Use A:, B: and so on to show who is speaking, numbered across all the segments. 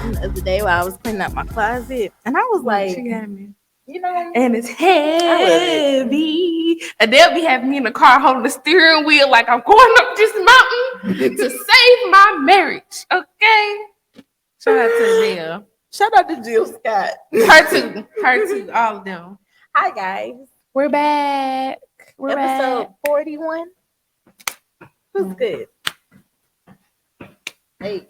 A: something the other day while I was cleaning out my closet, and I was like,
B: she got me.
A: you know,
B: And it's heavy. And they'll be having me in the car holding the steering wheel like I'm going up this mountain to save my marriage. Okay. Shout out to Jill.
A: Shout out to Jill Scott.
B: Her too, all of them.
A: Hi guys.
B: We're back.
A: Episode 41. Who's good? Hey.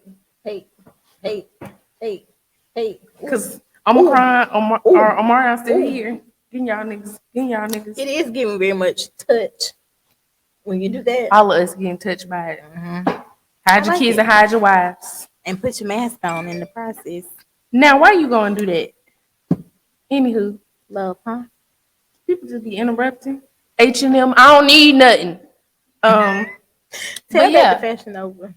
B: Because Omarion's still here. Getting y'all niggas.
A: It is giving very much touch when you do that.
B: All of us getting touched by it. Mm-hmm. Hide your kids and hide your wives.
A: And put your mask on in the process.
B: Now, why you going to do that? Anywho.
A: Love, huh?
B: People just be interrupting. H&M, I don't need nothing.
A: Tell that the fashion over.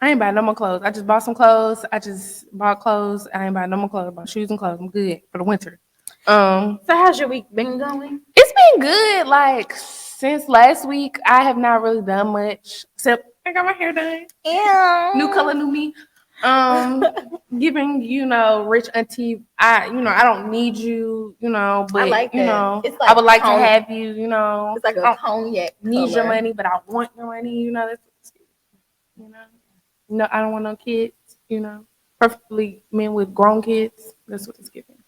B: I ain't buy no more clothes. I just bought some clothes. I just bought clothes. I ain't buy no more clothes. I bought shoes and clothes. I'm good for the winter.
A: So how's your week been going?
B: It's been good. Like since last week, I have not really done much except I got my hair done.
A: Yeah.
B: New color, new me. Giving rich auntie. I don't need you. But
A: I like that.
B: It's like I would like to have you.
A: It's like a cognac.
B: Need your money, but I want your money. That's no, I don't want no kids. Perfectly men with grown kids. That's what it's giving.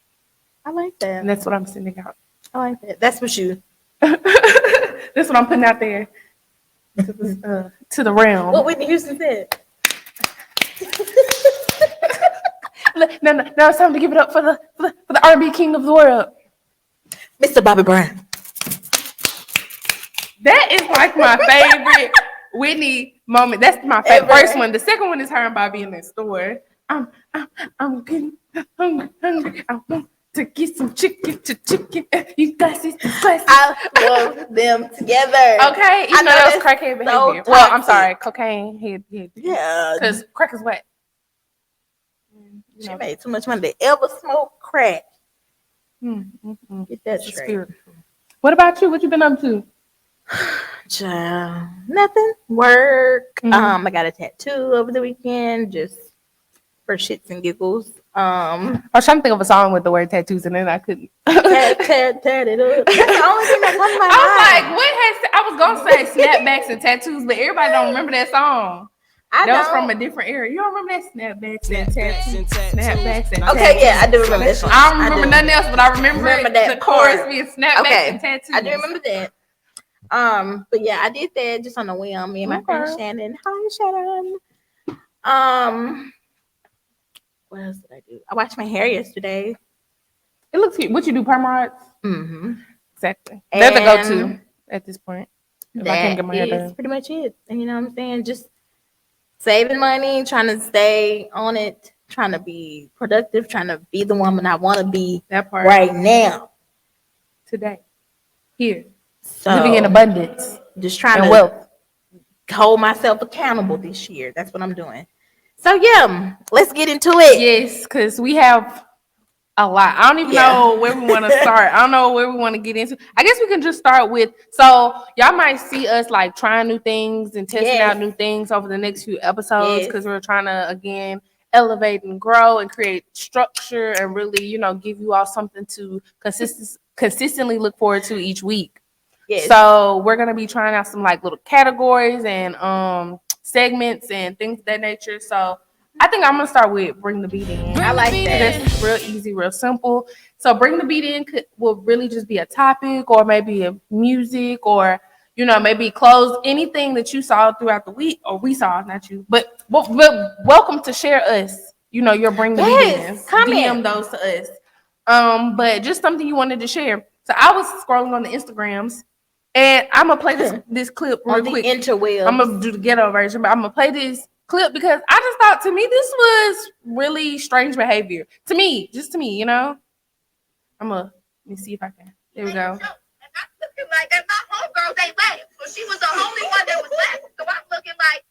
A: I like that.
B: And that's what I'm sending out.
A: I like that. That's what you.
B: That's what I'm putting out there to the realm.
A: What Whitney Houston said.
B: No, it's time to give it up for the R&B king of the world,
A: Mr. Bobby Brown.
B: That is like my favorite Whitney moment. That's my favorite. First one. The second one is her and Bobby in the store. I'm getting hungry. I want to get some chicken. You guys see the class.
A: I love them together.
B: Okay, I know that was crackhead behavior.
A: So
B: well, I'm sorry, cocaine head.
A: Yeah,
B: because crack is wet.
A: She made too much money to ever smoke crack. Get that straight.
B: What about you? What you been up to?
A: Child, nothing. Work. I got a tattoo over the weekend, just for shits and giggles.
B: I was trying to think of a song with the word tattoos, and then I couldn't.
A: Tat it up. That's the only thing that comes to my
B: mind. I was gonna say snapbacks and tattoos, but everybody don't remember that song. That was from a different era. You don't remember that snapbacks and tattoos? Snapbacks and tattoos.
A: Okay, yeah, I do remember that song.
B: I don't remember nothing else, but I remember that the chorus being snapbacks and tattoos.
A: I do remember that. But yeah, I did that just on a whim. Me and my friend Shannon. Hi, Shannon. What else did I do? I washed my hair yesterday.
B: It looks cute. What you do, perm rods?
A: Mm-hmm.
B: Exactly. They're the go-to at this point. If I can't get my hair done.
A: That's pretty much it. And you know what I'm saying? Just saving money, trying to stay on it, trying to be productive, trying to be the woman I want to be right now.
B: Today. Here. So, living in abundance.
A: Just trying to hold myself accountable this year. That's what I'm doing. So yeah, let's get into it.
B: Yes, because we have a lot. I don't even know where we want to start. I don't know where we want to get into. I guess we can just start with, so y'all might see us like trying new things and testing out new things over the next few episodes, because we're trying to, again, elevate and grow and create structure and really, give you all something to consistently look forward to each week. Yes. So we're going to be trying out some like little categories and segments and things of that nature. So I think I'm going to start with Bring the Beat In.
A: I like that.
B: That's real easy, real simple. So Bring the Beat In will really just be a topic, or maybe a music, or, maybe clothes, anything that you saw throughout the week, or we saw, not you, but welcome to share us, your Bring the Beat In. DM those to us. But just something you wanted to share. So I was scrolling on the Instagrams, and I'm going to play this clip real quick.
A: Interwebs.
B: I'm going to do the ghetto version, but I'm going to play this clip because I just thought, to me, this was really strange behavior. To me, just to me, let me see if I can. There we go.
C: And I'm looking like, and my homegirls ain't laughing. So she was the only one that was laughing. So I'm looking like,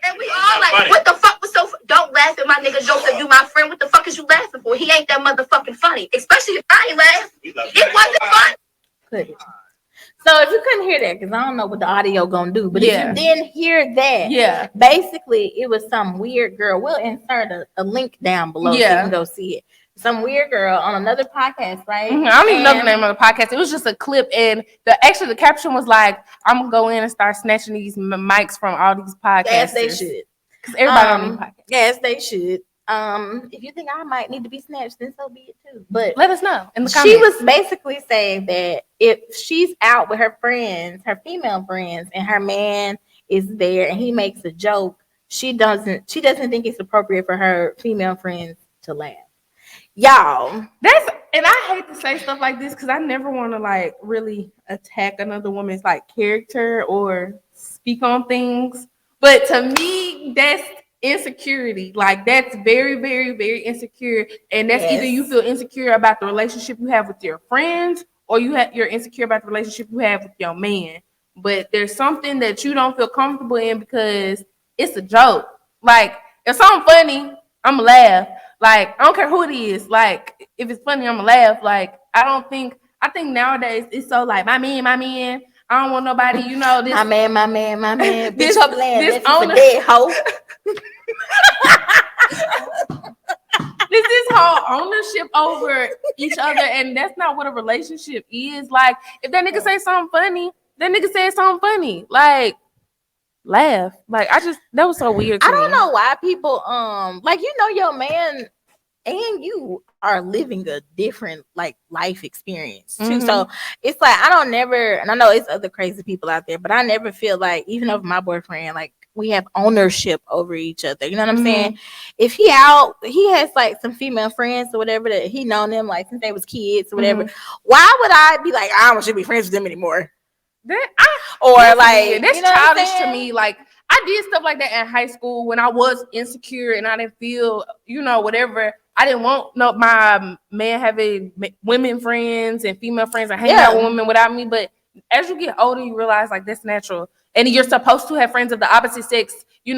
C: and we all like, what the fuck was so don't laugh at my nigga jokes if you my friend. What the fuck is you laughing for? He ain't that motherfucking funny. Especially if I ain't laughing. It wasn't fun.
A: So if you couldn't hear that, because I don't know what the audio gonna do, but if you didn't hear that, basically it was some weird girl. We'll insert a link down below so you can go see it. Some weird girl on another podcast, right?
B: I don't even know the name of the podcast. It was just a clip, and the caption was like, "I'm gonna go in and start snatching these mics from all these podcasts."
A: Yes, they should.
B: Because everybody on these podcasts.
A: Yes, they should. If you think I might need to be snatched, then so be it too. But
B: let us know in the comments.
A: She was basically saying that if she's out with her friends, her female friends, and her man is there and he makes a joke, she doesn't think it's appropriate for her female friends to laugh. Y'all,
B: and I hate to say stuff like this because I never want to like really attack another woman's like character or speak on things. But to me, that's insecurity. Like that's very, very, very insecure. And that's either you feel insecure about the relationship you have with your friends, or you're insecure about the relationship you have with your man. But there's something that you don't feel comfortable in because it's a joke. Like if something funny, I'ma laugh. Like I don't care who it is. Like if it's funny, I'ma laugh. Like I think nowadays it's so like my man. I don't want nobody, this
A: my man.
B: This
A: owner, dead hoe.
B: This is whole ownership over each other, and that's not what a relationship is. Like if that nigga say something funny, that nigga said something funny. Like laugh. Like that was so weird to me.
A: I don't know why people like your man and you are living a different like life experience too. So it's like and I know it's other crazy people out there, but I never feel like, even over my boyfriend, like we have ownership over each other. You know what I'm saying? If he has like some female friends or whatever that he known them like since they was kids or whatever. Why would I be like, I don't want you to be friends with them anymore?
B: That's childish to me. Like I did stuff like that in high school when I was insecure and I didn't feel, whatever. I didn't want my man having women friends and female friends and hanging out with women without me. But as you get older, you realize like that's natural, and you're supposed to have friends of the opposite sex. I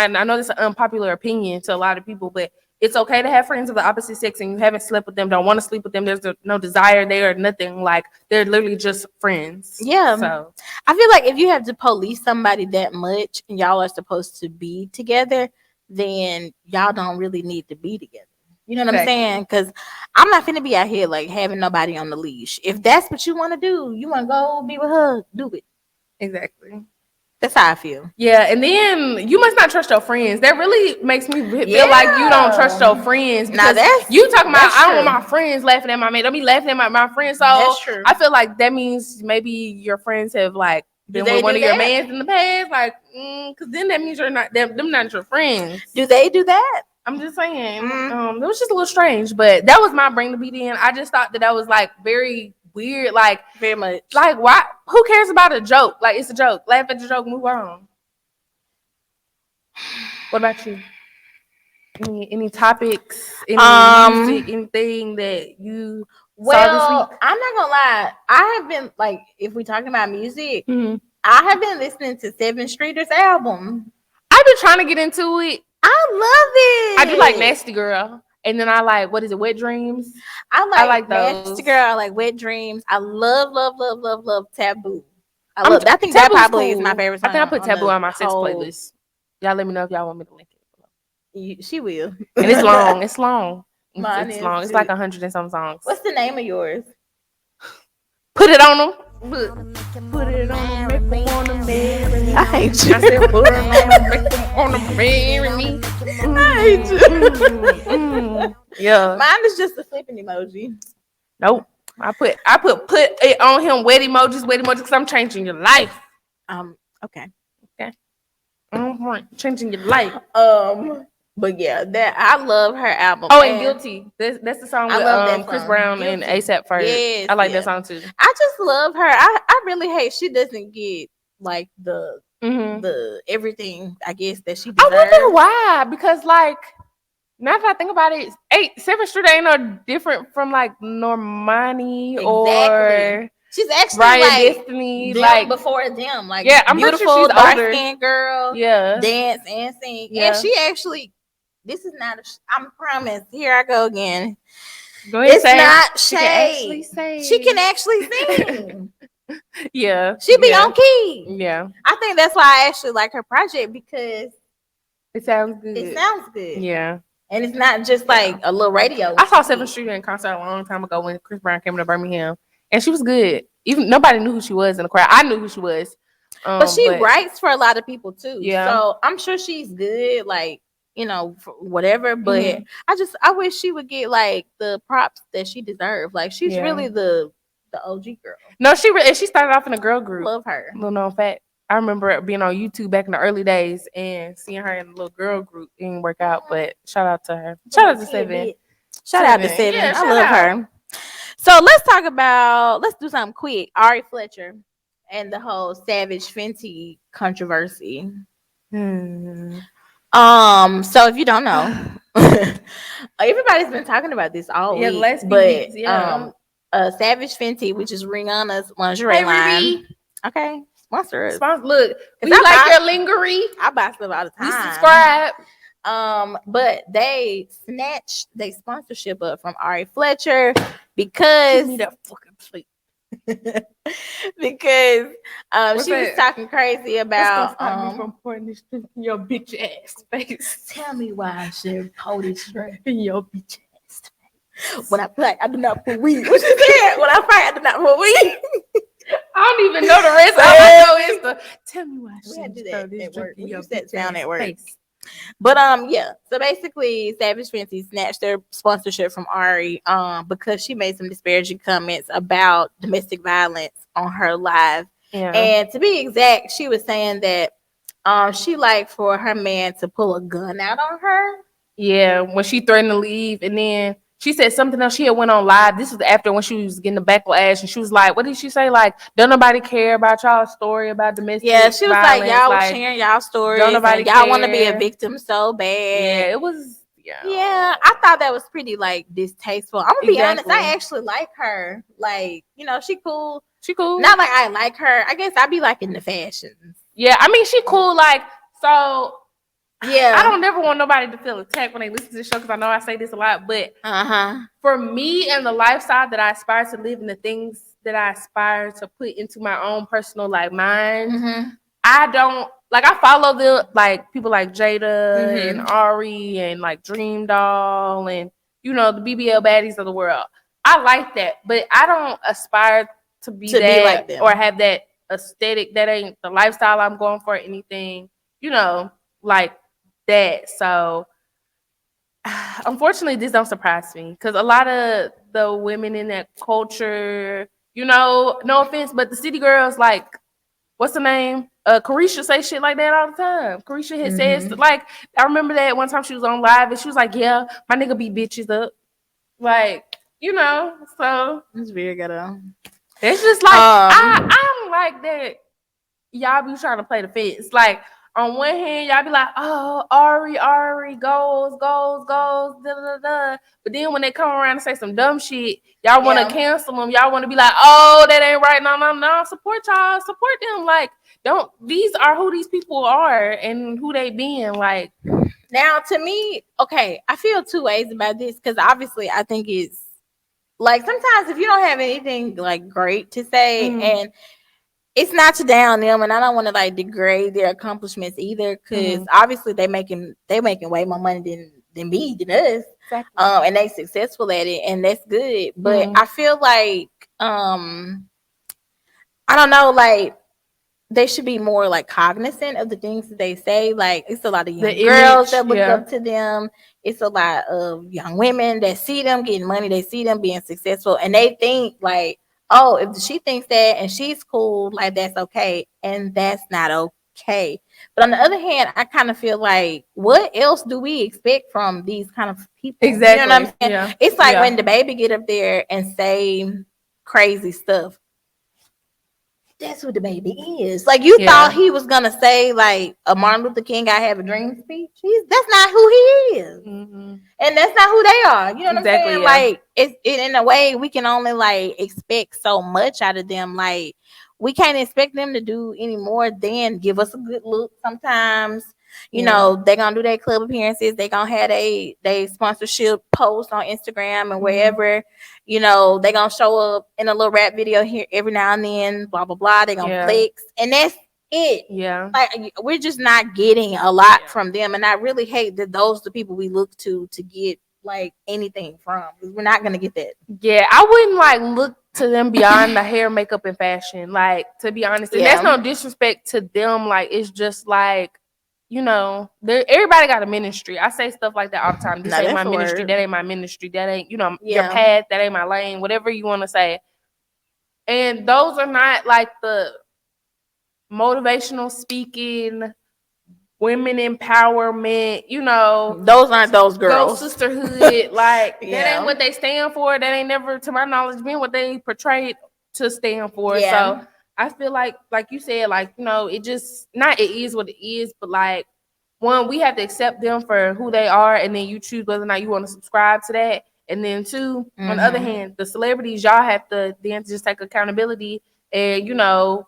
B: know this is an unpopular opinion to a lot of people, but it's okay to have friends of the opposite sex and you haven't slept with them, don't want to sleep with them. There's no desire there or nothing. Like they're literally just friends.
A: Yeah.
B: So
A: I feel like if you have to police somebody that much and y'all are supposed to be together, then y'all don't really need to be together. You know what I'm saying? Because I'm not finna be out here like having nobody on the leash. If that's what you want to do, you want to go be with her, do it.
B: Exactly.
A: That's how I feel.
B: Yeah, and then you must not trust your friends. That really makes me feel like you don't trust your friends.
A: Now
B: you talking about I don't want my friends laughing at my man. Don't be laughing at my friends. So
A: that's true.
B: I feel like that means maybe your friends have like been with one of your mans in the past. Like, because then that means you're not them not your friends.
A: Do they do that?
B: I'm just saying. It was just a little strange, but that was my bring the beat in. I just thought that was like very weird, like
A: very much.
B: Like why? Who cares about a joke? Like it's a joke. Laugh at the joke. Move on. What about you? Any topics? Any music? Anything that you saw this week?
A: I'm not gonna lie. I have been like, if we're talking about music, I have been listening to Seven Streeters album.
B: I've been trying to get into it.
A: I love it.
B: I do like Nasty Girl. And then I like, what is it, Wet Dreams?
A: I like Nasty Girl. I like Wet Dreams. I love Taboo. I think that probably is my favorite song.
B: I think I put Taboo on my sex playlist. Y'all let me know if y'all want me to link
A: it. She will.
B: And it's long. It's long.
A: It's
B: long. It's like 100 and some songs.
A: What's the name of yours?
B: Put it on them. Put it on them. Make them want to marry me.
A: I hate you.
B: I said put it on them. Make them want to marry me.
A: I hate you.
B: Yeah.
A: Mine is just a flipping emoji.
B: Nope. I put it on him. Wet emojis because I'm changing your life.
A: Okay.
B: Changing your life.
A: But yeah, that I love her album.
B: Oh, and Guilty. That's the song with Chris Brown
A: Guilty.
B: and ASAP Ferg.
A: Yes,
B: I like that song too.
A: I just love her. I really hate she doesn't get like the everything I guess that she deserves.
B: I wonder why, because like now that I think about it, 7th Street ain't no different from like Normani or
A: she's actually
B: Ryan
A: like
B: Destiny,
A: like before them. Like
B: I'm
A: beautiful
B: sure she's older.
A: Dark-skinned girl.
B: Yeah,
A: dance and sing.
B: Yeah.
A: And she actually. This is not. I promise. Here I go again.
B: Go ahead.
A: It's not shade.
B: She can actually
A: sing.
B: Yeah.
A: She be on key.
B: Yeah.
A: I think that's why I actually like her project because
B: it sounds good.
A: It sounds good.
B: Yeah.
A: And it's not just like a little radio.
B: I saw 7th Street in concert a long time ago when Chris Brown came to Birmingham, and she was good. Even nobody knew who she was in the crowd. I knew who she was.
A: But she writes for a lot of people too.
B: Yeah.
A: So I'm sure she's good, like, you know, whatever. But I wish she would get like the props that she deserves. Like she's really the OG girl.
B: No, she started off in a girl group.
A: Love her.
B: Little known fact. I remember being on YouTube back in the early days and seeing her in a little girl group. It didn't work out, but shout out to her. Shout out to 7.
A: Shout out to 7.
B: Yeah,
A: I love her. So let's do something quick. Ari Fletcher and the whole Savage Fenty controversy. So if you don't know, everybody's been talking about this all week. But Savage Fenty, which is Rihanna's lingerie line. Okay. Sponsor us.
B: Look, we like your lingerie.
A: I buy stuff all the time.
B: You subscribe.
A: But they snatched their sponsorship up from Ari Fletcher because
B: Give me that fucking plate.
A: because she was talking crazy about
B: from pouring this drink in your bitch ass face.
A: Tell me why I should hold it straight
B: In your bitch ass face.
A: when I fight. I do not put weed. What she said? When I fight, I do not put weed.
B: I don't even know the rest. All I know is the tell me why I
A: We had
B: should
A: to do
B: throw
A: that
B: this
A: at
B: drink
A: work.
B: in
A: We
B: your
A: used that
B: bitch
A: sound
B: ass
A: at work.
B: face.
A: But yeah. So basically, Savage Fenty snatched their sponsorship from Ari because she made some disparaging comments about domestic violence on her live.
B: Yeah.
A: And to be exact, she was saying that she liked for her man to pull a gun out on her.
B: Yeah, when she threatened to leave, and then she said something else. She had went on live. This was after when she was getting the backlash, and she was like, "What did she say? Like, don't nobody care about y'all's story about domestic
A: Yeah, she was
B: violence.
A: like, y'all was sharing y'all stories.
B: Don't nobody
A: y'all want to be
B: care.
A: a victim so bad.
B: Yeah, it was.
A: Yeah, I thought that was pretty like distasteful. I'm gonna be honest.
B: Exactly.
A: I actually like her. Like, you know, she cool.
B: She cool.
A: Not like I like her. I guess I be liking the fashions.
B: Yeah, I mean, she cool. Like, so.
A: Yeah,
B: I don't never want nobody to feel attacked when they listen to the show because I know I say this a lot, but for me and the lifestyle that I aspire to live and the things that I aspire to put into my own personal like mind, I don't like. I follow the like people like Jada and Ari and like Dream Doll and you know the BBL baddies of the world. I like that, but I don't aspire to be like them or have that aesthetic. That ain't the lifestyle I'm going for. Anything, you know, like. That so unfortunately this don't surprise me because a lot of the women in that culture, you know, no offense, but the city girls like what's the name? Carisha say shit like that all the time. Carisha had said like I remember that one time she was on live and she was like, yeah, my nigga beat bitches up. Like, you know, so
A: it's very ghetto.
B: It's just like I'm like that y'all be trying to play the fence. Like on one hand, y'all be like, oh, Ari, goals, da, da, da. But then when they come around and say some dumb shit, y'all want to cancel them. Y'all want to be like, oh, that ain't right. No. Support y'all. Support them. Like, these are who these people are and who they being. Like,
A: now to me, okay, I feel two ways about this because obviously I think it's like sometimes if you don't have anything like great to say and it's not to down them, and I don't want to like degrade their accomplishments either, because obviously they making way more money than me than us,
B: exactly.
A: And they successful at it, and that's good. But I feel like I don't know, like they should be more like cognizant of the things that they say. Like it's a lot of young girls that look up to them. It's a lot of young women that see them getting money. They see them being successful, and they think like, oh, if she thinks that and she's cool, like that's okay. And that's not okay. But on the other hand, I kind of feel like, what else do we expect from these kind of people?
B: Exactly.
A: You know what I'm saying?
B: Yeah.
A: It's like when the baby get up there and say crazy stuff. That's what the baby is. Like you thought he was gonna say like a Martin Luther King, "I have a dream" speech. That's not who he is, and that's not who they are. You know what I'm saying?
B: Yeah.
A: Like it in a way we can only like expect so much out of them. Like we can't expect them to do any more than give us a good look sometimes. You know, they're gonna do their club appearances. They gonna have they sponsorship posts on Instagram and wherever. You know, they gonna show up in a little rap video here every now and then. Blah blah blah. They gonna flex, and that's it.
B: Yeah,
A: like we're just not getting a lot from them, and I really hate that those are the people we look to get like anything from. We're not gonna get that.
B: Yeah, I wouldn't like look to them beyond the hair, makeup, and fashion. Like, to be honest, and that's no disrespect to them. Like, it's just like, you know, everybody got a ministry. I say stuff like that all the time. This ain't my ministry. That ain't my ministry. That ain't, you know, your path. That ain't my lane. Whatever you want to say. And those are not like the motivational speaking, women empowerment, you know,
A: those aren't those girls.
B: Those sisterhood, like that ain't what they stand for. That ain't never, to my knowledge, been what they portrayed to stand for. So I feel like you said, like, you know, it just not it is what it is, but like, one, we have to accept them for who they are, and then you choose whether or not you want to subscribe to that. And then two, on the other hand, the celebrities, y'all have to then just take accountability and, you know,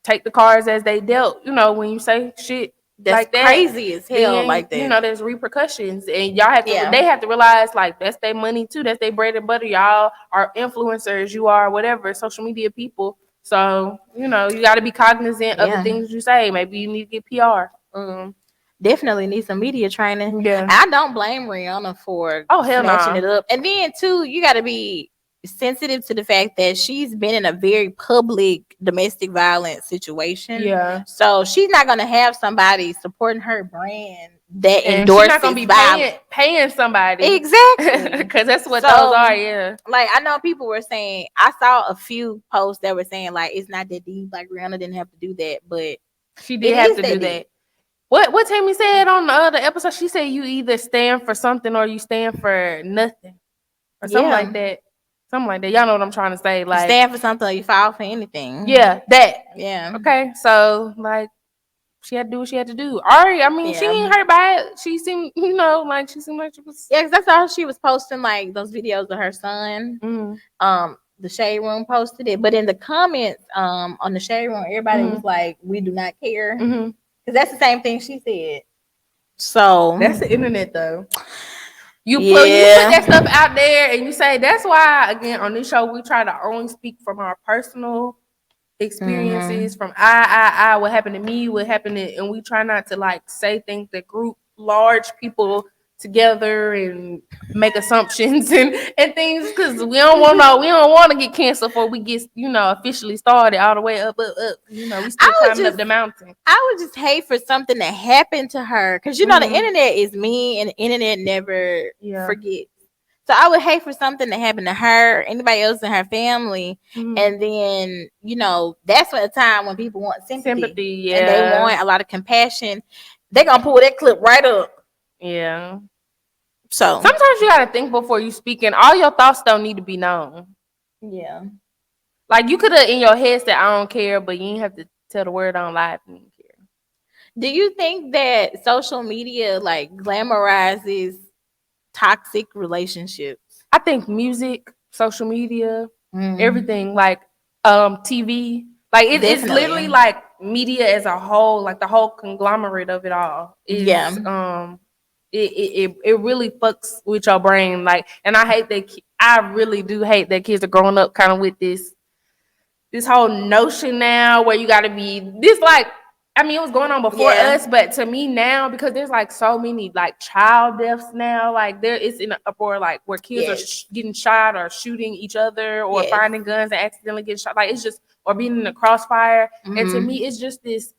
B: take the cards as they dealt. You know, when you say shit
A: that's
B: like that,
A: crazy as hell,
B: then,
A: like that,
B: you know, there's repercussions, and y'all have to they have to realize, like, that's their money too, that's their bread and butter. Y'all are influencers, you are whatever, social media people. So, you know, you got to be cognizant of the things you say. Maybe you need to get PR.
A: Definitely need some media training.
B: Yeah,
A: I don't blame Rihanna for snatching it up. And then too, you got to be sensitive to the fact that she's been in a very public domestic violence situation.
B: Yeah,
A: so she's not gonna have somebody supporting her brand that endorses. She's not gonna
B: be paying somebody,
A: exactly,
B: because that's what those are. Yeah,
A: like I know people were saying, I saw a few posts that were saying like it's not that deep, like Rihanna didn't have to do that, but
B: she did have to do that. What Tammy said on the other episode, she said you either stand for something or you stand for nothing, or something like that. Something like that. Y'all know what I'm trying to say. Like,
A: you stand for something or you fall for anything.
B: Yeah, that.
A: Yeah.
B: Okay, so like she had to do what she had to do. Ari, I mean, she ain't hurt by it. She seemed, you know, like she seemed like she was.
A: Yeah, because that's all she was posting, like those videos of her son. The Shade Room posted it, but in the comments, on the Shade Room, everybody was like, "We do not care," because that's the same thing she said. So
B: that's the internet, though. You put that stuff out there, and you say that's why. Again, on this show, we try to only speak from our personal experiences, from what happened to me, what happened to, and we try not to like say things that group large people together and make assumptions and things, because we don't want to get canceled before we get, you know, officially started all the way up. You know, we still climbing up the mountain.
A: I would just hate for something to happen to her, because you know the internet is mean and the internet never forgets. So I would hate for something to happen to her, anybody else in her family, and then, you know, that's what a time when people want sympathy, and they want a lot of compassion. They're gonna pull that clip right up.
B: Yeah.
A: So
B: sometimes you gotta think before you speak, and all your thoughts don't need to be known.
A: Yeah.
B: Like, you could have in your head said I don't care, but you ain't have to tell the word on live and you care.
A: Do you think that social media like glamorizes toxic relationships?
B: I think music, social media, everything, like TV, like it's literally like media as a whole, like the whole conglomerate of it all is it really fucks with your brain. Like, and I hate that I really do hate that kids are growing up kind of with this whole notion now where you got to be this, like, I mean, it was going on before us, but to me now, because there's like so many like child deaths now, like there is in an uproar, like where kids are getting shot or shooting each other or finding guns and accidentally getting shot. Like, it's just, or being in the crossfire. And to me, it's just this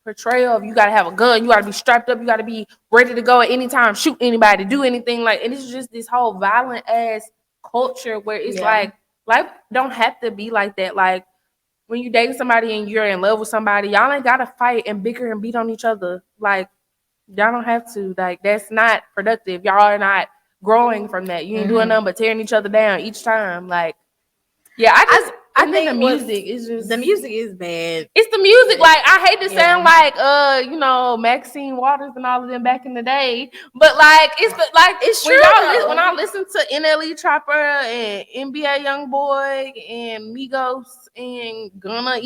B: portrayal of you got to have a gun, you got to be strapped up, you got to be ready to go at any time, shoot anybody, do anything. Like, and it's just this whole violent ass culture where it's like life don't have to be like that. Like, when you dating somebody and you're in love with somebody, y'all ain't gotta fight and bicker and beat on each other. Like, y'all don't have to. Like, that's not productive. Y'all are not growing from that. You ain't doing nothing but tearing each other down each time. Like, I think the music is just,
A: the music is bad.
B: It's the music. Like, I hate to sound like you know, Maxine Waters and all of them back in the day, but like it's true. When I listen to NLE Chopper and NBA YoungBoy and Migos and Gunna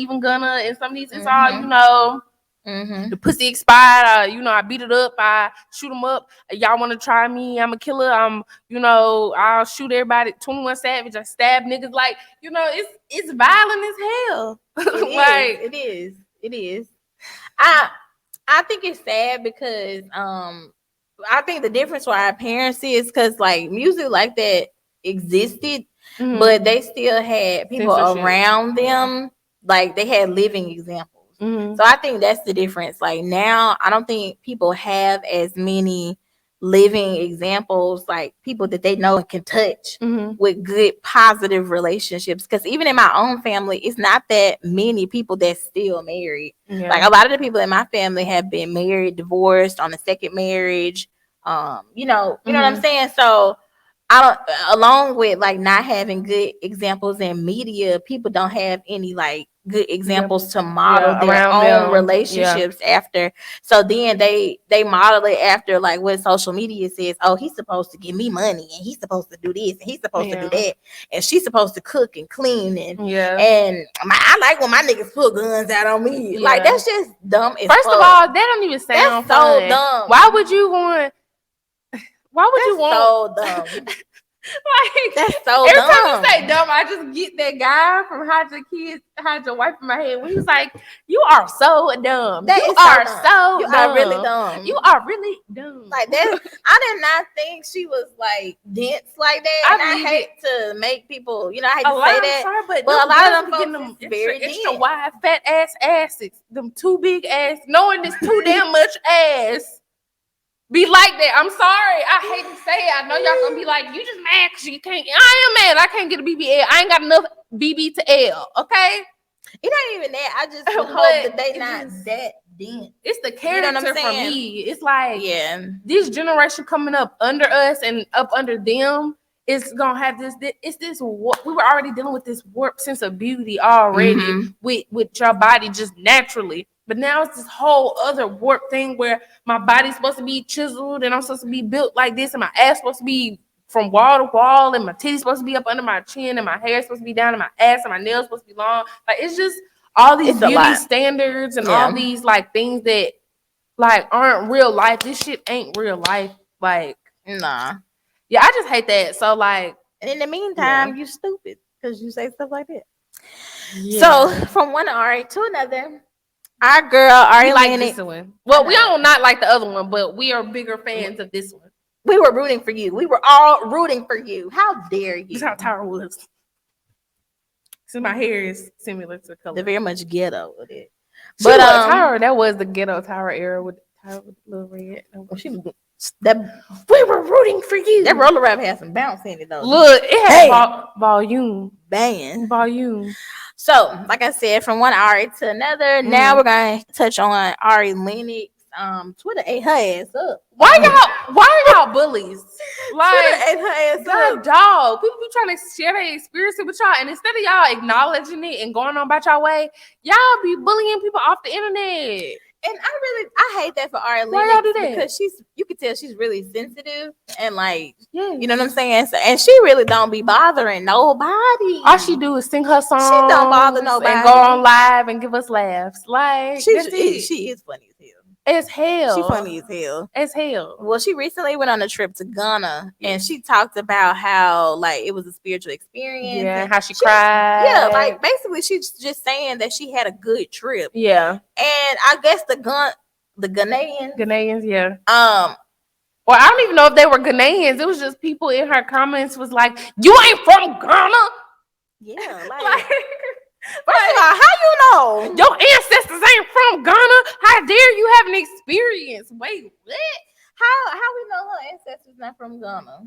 B: and some of these, it's all, you know, The pussy expired. I beat it up. I shoot them up. Y'all want to try me? I'm a killer. I'll shoot everybody. 21 Savage. I stab niggas. Like, it's violent as hell.
A: It is. I think it's sad because I think the difference for our parents is because like music like that existed, but they still had people around them, like they had living examples. So I think that's the difference. Like now, I don't think people have as many living examples, like people that they know and can touch with good positive relationships. Because even in my own family, it's not that many people that's still married. Like a lot of the people in my family have been married, divorced, on a second marriage. You know what I'm saying? So I don't, along with like not having good examples in media, people don't have any like good examples to model their own relationships after. So then they model it after like what social media says. Oh, he's supposed to give me money, and he's supposed to do this, and he's supposed to do that, and she's supposed to cook and clean, and I like when my niggas put guns out on me. Like that's just dumb as
B: First of all, that don't even sound fun.
A: So dumb.
B: Why would you want?
A: So dumb.
B: Like
A: that's so
B: every
A: dumb.
B: time you say dumb, I just get that guy from Hide Your Wife in my head when he's like, "You are so dumb. You are
A: really dumb.
B: You are really dumb."
A: Like that, I did not think she was like dense like that. And I hate to make people, I hate to say that, but a lot of them folks is very
B: extra wide, fat asses, them too big ass, knowing it's too damn much ass. Be like that. I'm sorry. I hate to say it. I know y'all gonna be like, you just mad because you can't. I am mad. I can't get a BBL. I ain't got enough BB to L. Okay.
A: It ain't even that. I just hope that they not that dense.
B: It's the character for me. It's like this generation coming up under us and up under them. It's gonna have this. It's this. We were already dealing with this warped sense of beauty already with your body just naturally. But now it's this whole other warped thing where my body's supposed to be chiseled and I'm supposed to be built like this, and my ass supposed to be from wall to wall, and my titties supposed to be up under my chin, and my hair supposed to be down in my ass, and my nails supposed to be long. Like it's just all these beauty standards and all these like things that like aren't real life. This shit ain't real life. Like
A: nah.
B: Yeah, I just hate that. So like,
A: and in the meantime, you stupid because you say stuff like that. So from one Ari to another. Our girl, Ari
B: like this one. Well, we don't not like the other one, but we are bigger fans of this one.
A: We were rooting for you. We were all rooting for you. How dare you?
B: This is how Tyra was. So my hair is similar to the color.
A: They're very much ghetto with it.
B: But Tyra, that was the ghetto Tyra era with Tyra with little red.
A: We were rooting for you. That roller rap has some bounce in it though.
B: Look, it had volume.
A: Banging.
B: Volume.
A: So, like I said, from one Ari to another, now we're gonna touch on Ari Lennox. Twitter ate her ass up.
B: Why are y'all bullies? Like
A: Twitter ate her ass up.
B: Dog. People be trying to share their experience with y'all, and instead of y'all acknowledging it and going on about y'all way, y'all be bullying people off the internet.
A: And I hate that for Ari Lennox.
B: Why y'all do that?
A: Because you can tell she's really sensitive and like, you know what I'm saying? So, and she really don't be bothering nobody.
B: All she do is sing her songs.
A: She don't bother nobody.
B: And go on live and give us laughs. Like,
A: she is funny as hell.
B: As hell.
A: She funny as hell.
B: As hell.
A: Well, she recently went on a trip to Ghana and she talked about how like it was a spiritual experience.
B: Yeah, and how she cried.
A: Yeah, like basically she's just saying that she had a good trip.
B: Yeah.
A: And I guess the Ghanaians.
B: Yeah. Well, I don't even know if they were Ghanaians. It was just people in her comments was like, "You ain't from Ghana."
A: Yeah, like first of all, how you know
B: your ancestors ain't from Ghana? How dare you have an experience? Wait, what?
A: How we know her ancestors not from Ghana?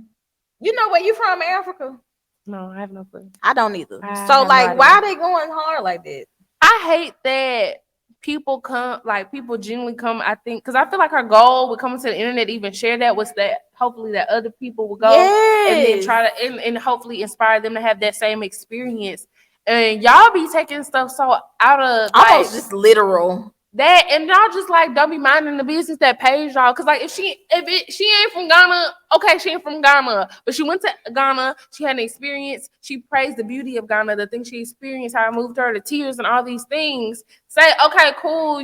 A: You know where you from, Africa?
B: No, I have no clue.
A: I don't either. So like, why are they going hard like that?
B: I hate that people genuinely come. I think because I feel like her goal with coming to the internet, even share that, was that hopefully that other people will go and then try to and hopefully inspire them to have that same experience. And y'all be taking stuff so out of
A: almost just literal.
B: That and y'all just like don't be minding the business that pays y'all. Cause like if she ain't from Ghana, okay, she ain't from Ghana, but she went to Ghana, she had an experience, she praised the beauty of Ghana, the things she experienced, how it moved her to tears and all these things. Say, okay, cool,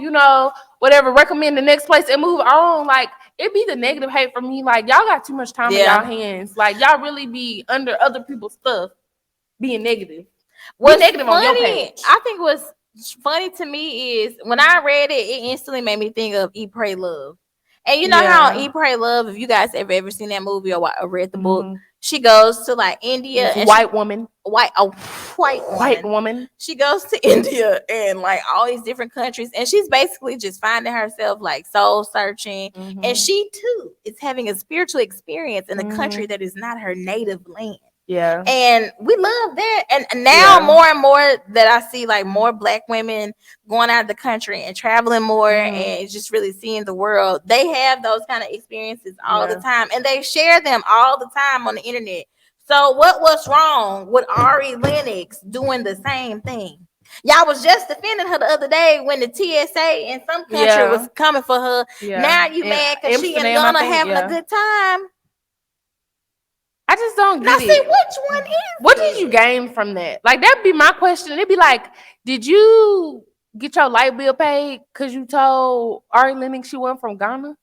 B: whatever, recommend the next place and move on. Like, it be the negative hate for me. Like, y'all got too much time in y'all hands. Like, y'all really be under other people's stuff being negative.
A: What's
B: negative
A: funny,
B: on your page.
A: I think what's funny to me is when I read it, it instantly made me think of Eat, Pray, Love. And you know how Eat, Pray, Love, if you guys ever seen that movie or read the book, she goes to like India and
B: white woman.
A: She goes to India and like all these different countries, and she's basically just finding herself, like soul searching. And she too is having a spiritual experience in a country that is not her native land.
B: Yeah.
A: And we love that. And now more and more that I see like more Black women going out of the country and traveling more and just really seeing the world. They have those kind of experiences all the time, and they share them all the time on the internet. So what's wrong with Ari Lennox doing the same thing? Y'all was just defending her the other day when the TSA in some country was coming for her. Yeah. Now you mad because she and Ghana having a good time.
B: I just don't get it.
A: Now, see, which one is
B: what did you gain from that? Like, that'd be my question. It'd be like, did you get your light bill paid because you told Ari Lennox she wasn't from Ghana?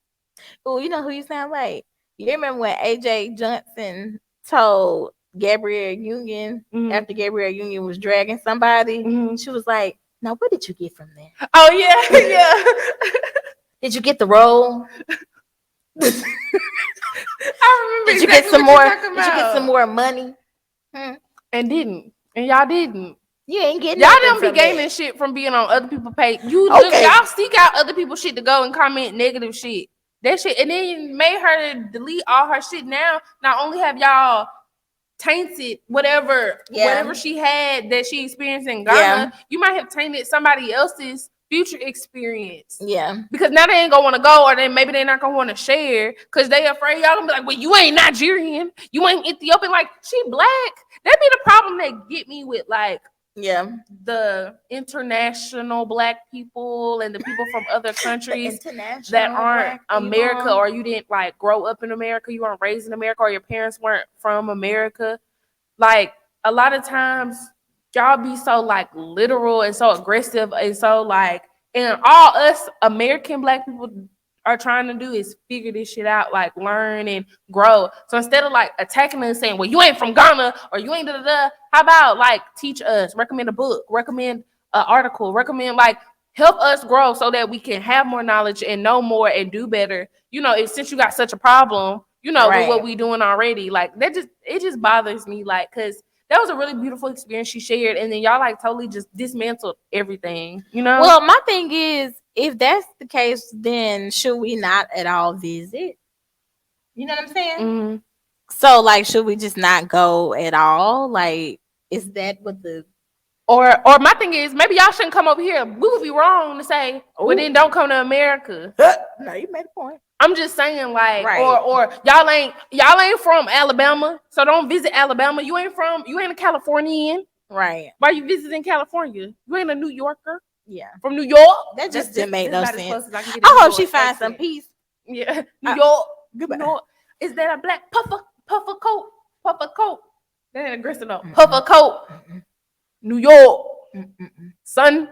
A: Oh, you know who you sound like? You remember when AJ Johnson told Gabrielle Union after Gabrielle Union was dragging somebody? She was like, now, what did you get from that?
B: Oh, yeah.
A: Did you get the role?
B: I remember.
A: Did you get some more? Did you get some more money?
B: And didn't. And y'all didn't.
A: You ain't getting.
B: Y'all don't be gaining shit from being on other people's page. Y'all seek out other people's shit to go and comment negative shit. That shit, and then you made her delete all her shit. Now, not only have y'all tainted whatever she had that she experienced in Ghana, you might have tainted somebody else's future experience.
A: Yeah.
B: Because now they ain't gonna want to go, or then maybe they're not gonna want to share because they afraid y'all gonna be like, well, you ain't Nigerian, you ain't Ethiopian, like she Black. That be the problem that get me with like the international Black people and the people from other countries that aren't America, or you didn't like grow up in America, you weren't raised in America, or your parents weren't from America. Like a lot of times y'all be so like literal and so aggressive and so like, and all us American Black people are trying to do is figure this shit out, like learn and grow. So instead of like attacking us saying, well, you ain't from Ghana or you ain't da-da-da, how about like teach us, recommend a book, recommend an article, recommend like help us grow so that we can have more knowledge and know more and do better. You know, since you got such a problem, you know, with what we doing already, like it just bothers me, like, because that was a really beautiful experience she shared, and then y'all like totally just dismantled everything, you know?
A: Well, my thing is, if that's the case, then should we not at all visit? You know what I'm saying? So, like, should we just not go at all? Like, is that what the...
B: Or my thing is, maybe y'all shouldn't come over here. We would be wrong to say, well, then don't come to America.
A: No, you made a point.
B: I'm just saying, like, or y'all ain't from Alabama, so don't visit Alabama. You ain't a Californian.
A: Right.
B: Why you visiting California? You ain't a New Yorker.
A: Yeah.
B: From New York?
A: That just didn't make no sense. I hope she finds some peace.
B: Yeah. New York.
A: Goodbye.
B: New York. Is that a black puffer coat? That ain't aggressive though. Puffer coat. New York. Son.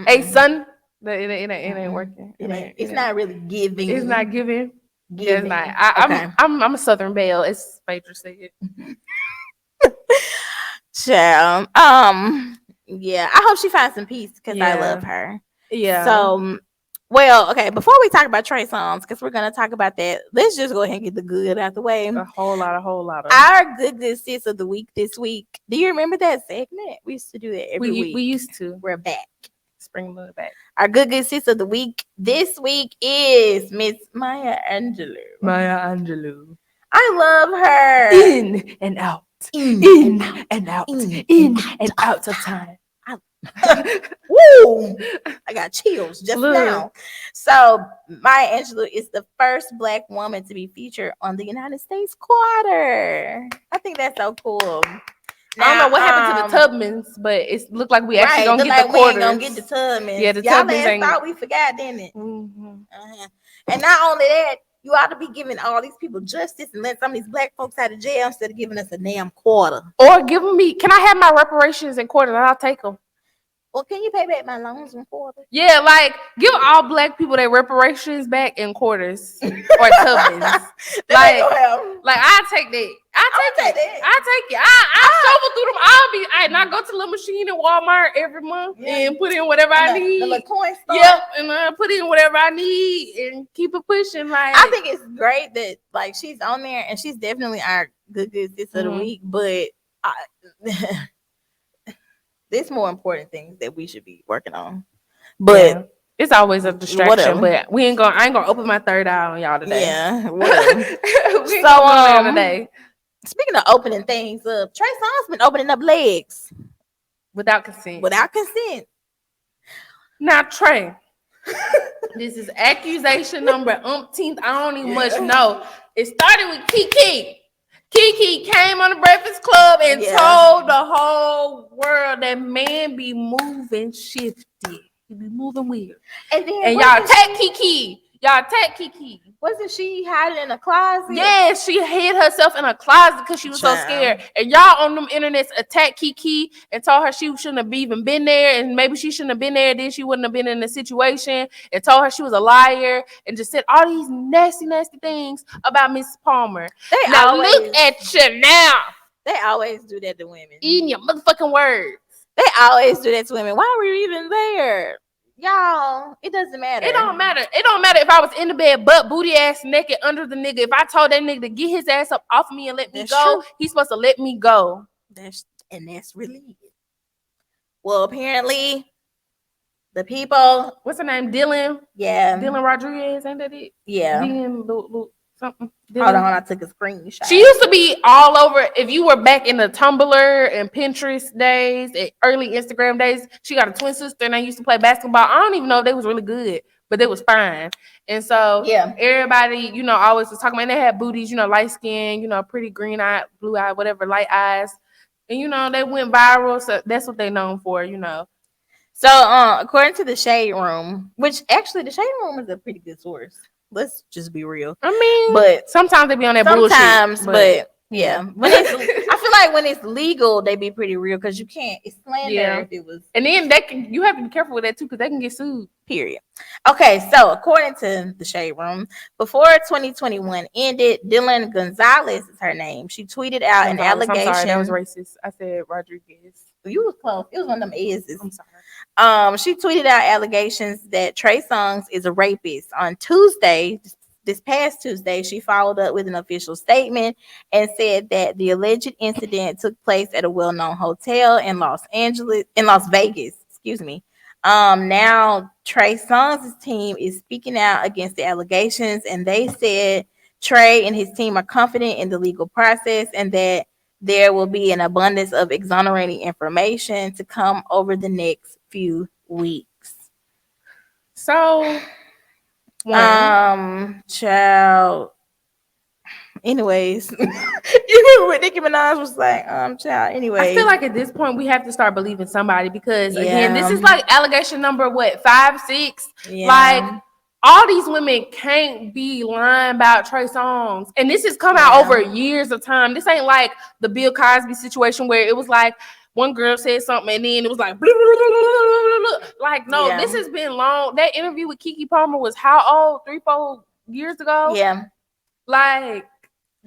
B: Hey, son. It ain't working.
A: It's not really giving.
B: It's not giving. Yeah, it's not. I'm a Southern Belle, as Phaedra said.
A: Child. Yeah, I hope she finds some peace because I love her.
B: Yeah.
A: So, well, okay. Before we talk about Trey Songz, because we're gonna talk about that, let's just go ahead and get the good out the way.
B: A whole lot of.
A: Our good sis of the week this week. Do you remember that segment? We used to do that every week.
B: We used to.
A: We're back.
B: Spring Moon back.
A: Our good sis of the week this week is Miss Maya Angelou. I love her.
B: In and out. In and out. In and out of time.
A: Woo! I got chills just now. So Maya Angelou is the first Black woman to be featured on the United States quarter. I think that's so cool.
B: Now, I don't know what happened to the Tubmans, but it looked like we actually gonna get the quarters.
A: We ain't gonna get the Tubmans.
B: Yeah, the
A: Y'all
B: Tubmans ain't.
A: Thought we forgot, didn't it? And not only that, you ought to be giving all these people justice and let some of these Black folks out of jail instead of giving us a damn quarter.
B: Or giving me, can I have my reparations in quarters? I'll take them.
A: Well, can you pay back my loans in quarters?
B: Yeah, like give all black people their reparations back in quarters or tuppence. Like I take that. I take it. I shovel through them. I go to the little machine in Walmart every month and put in whatever I need.
A: The little coin store.
B: Yep, and put in whatever I need and keep it pushing. Like
A: I think it's great that like she's on there and she's definitely our good sis of the week, but there's more important things that we should be working on. But
B: it's always a distraction. But I ain't gonna open my third eye on y'all today.
A: Yeah.
B: So today.
A: Speaking of opening things up, Trey Songz been opening up legs
B: without consent. Now, Trey, this is accusation number umpteenth. I don't even much know. It started with Kiki. Kiki came on the Breakfast Club and told the whole world that man be moving shifty. He be moving weird. And y'all take Kiki.
A: Wasn't she hiding in a closet?
B: Yeah, she hid herself in a closet because she was so scared. And y'all on them internets attacked Kiki and told her she shouldn't have even been there. And maybe she shouldn't have been there. Then she wouldn't have been in the situation. And told her she was a liar. And just said all these nasty, nasty things about Miss Palmer. Look at you now.
A: They always do that to women.
B: Eating your motherfucking words.
A: They always do that to women. Why were you even there? Y'all, it doesn't matter.
B: It don't matter. It don't matter if I was in the bed, butt booty ass naked under the nigga. If I told that nigga to get his ass up off of me and let me go, he's supposed to let me go.
A: That's really it. Well, apparently, the people.
B: What's her name? Dylan.
A: Yeah.
B: Dylan Rodriguez, ain't that it?
A: Yeah.
B: Something.
A: Hold on, I took a screenshot.
B: She used to be all over. If you were back in the Tumblr and Pinterest days, and early Instagram days, she got a twin sister and they used to play basketball. I don't even know if they was really good, but they was fine. And so everybody, always was talking about, and they had booties, light skin, pretty green eye, blue eye, whatever, light eyes. And they went viral. So that's what they known for,
A: So according to the Shade Room, which actually the Shade Room is a pretty good source. Let's just be real.
B: I mean,
A: but
B: sometimes they be on that bullshit.
A: Sometimes, but yeah. I feel like when it's legal, they be pretty real because you can't. It's slander if it was.
B: And then you have to be careful with that too because they can get sued.
A: Period. Okay, so according to the Shade Room, before 2021 ended, Dylan Gonzalez is her name. She tweeted out an allegation.
B: I'm sorry, that was racist. I said Rodriguez.
A: You was close. It was one of them S's. I'm sorry. She tweeted out allegations that Trey Songz is a rapist. On Tuesday, this past Tuesday, she followed up with an official statement and said that the alleged incident took place at a well-known hotel in Las Vegas. Excuse me. Now Trey Songz' team is speaking out against the allegations, and they said Trey and his team are confident in the legal process and that there will be an abundance of exonerating information to come over the next few weeks.
B: So,
A: child. Anyways, even when Nicki Minaj was like, child. Anyway,
B: I feel like at this point we have to start believing somebody because again, this is like allegation number 5, 6.
A: Yeah.
B: Like all these women can't be lying about Trey Songz, and this has come out over years of time. This ain't like the Bill Cosby situation where it was like one girl said something and then it was like blah, blah, blah, blah, blah. Like no, this has been long. That interview with Keke Palmer was how old? 3-4 years ago.
A: Yeah,
B: like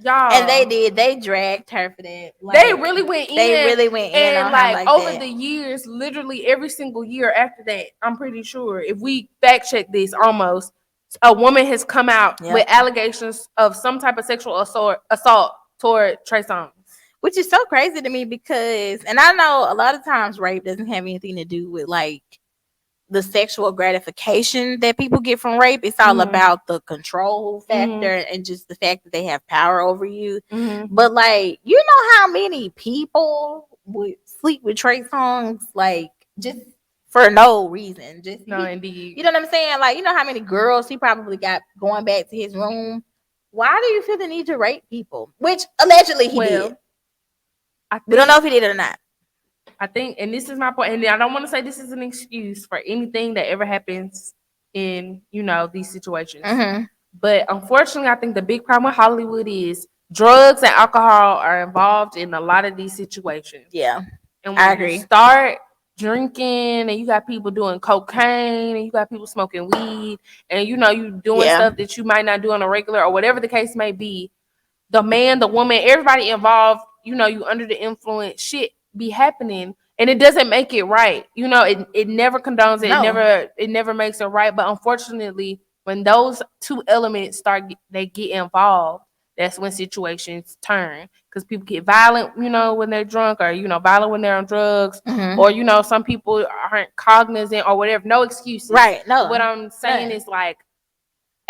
B: y'all,
A: and they dragged her for that.
B: Like, they really went in.
A: And
B: like over the years, literally every single year after that, I'm pretty sure if we fact check this, almost a woman has come out with allegations of some type of sexual assault toward Trey Songz.
A: Which is so crazy to me because, and I know a lot of times rape doesn't have anything to do with like the sexual gratification that people get from rape. It's all about the control factor and just the fact that they have power over you. But like, you know how many people would sleep with Trey Songz like just for no reason?
B: Indeed.
A: You know what I'm saying? Like, you know how many girls he probably got going back to his room. Why do you feel the need to rape people? Which allegedly he did. We don't know if he did it or not.
B: I think, and this is my point, and I don't want to say this is an excuse for anything that ever happens in, these situations. But unfortunately, I think the big problem with Hollywood is drugs and alcohol are involved in a lot of these situations.
A: Yeah,
B: and when I agree. You start drinking, and you got people doing cocaine, and you got people smoking weed, and you doing stuff that you might not do on a regular or whatever the case may be. The man, the woman, everybody involved, you under the influence, shit be happening, and it doesn't make it right. It never condones it.
A: No.
B: It never makes it right. But unfortunately, when those two elements they get involved, that's when situations turn, because people get violent, when they're drunk, or violent when they're on drugs, or some people aren't cognizant or whatever. No excuses.
A: Right. No.
B: What I'm saying is, like,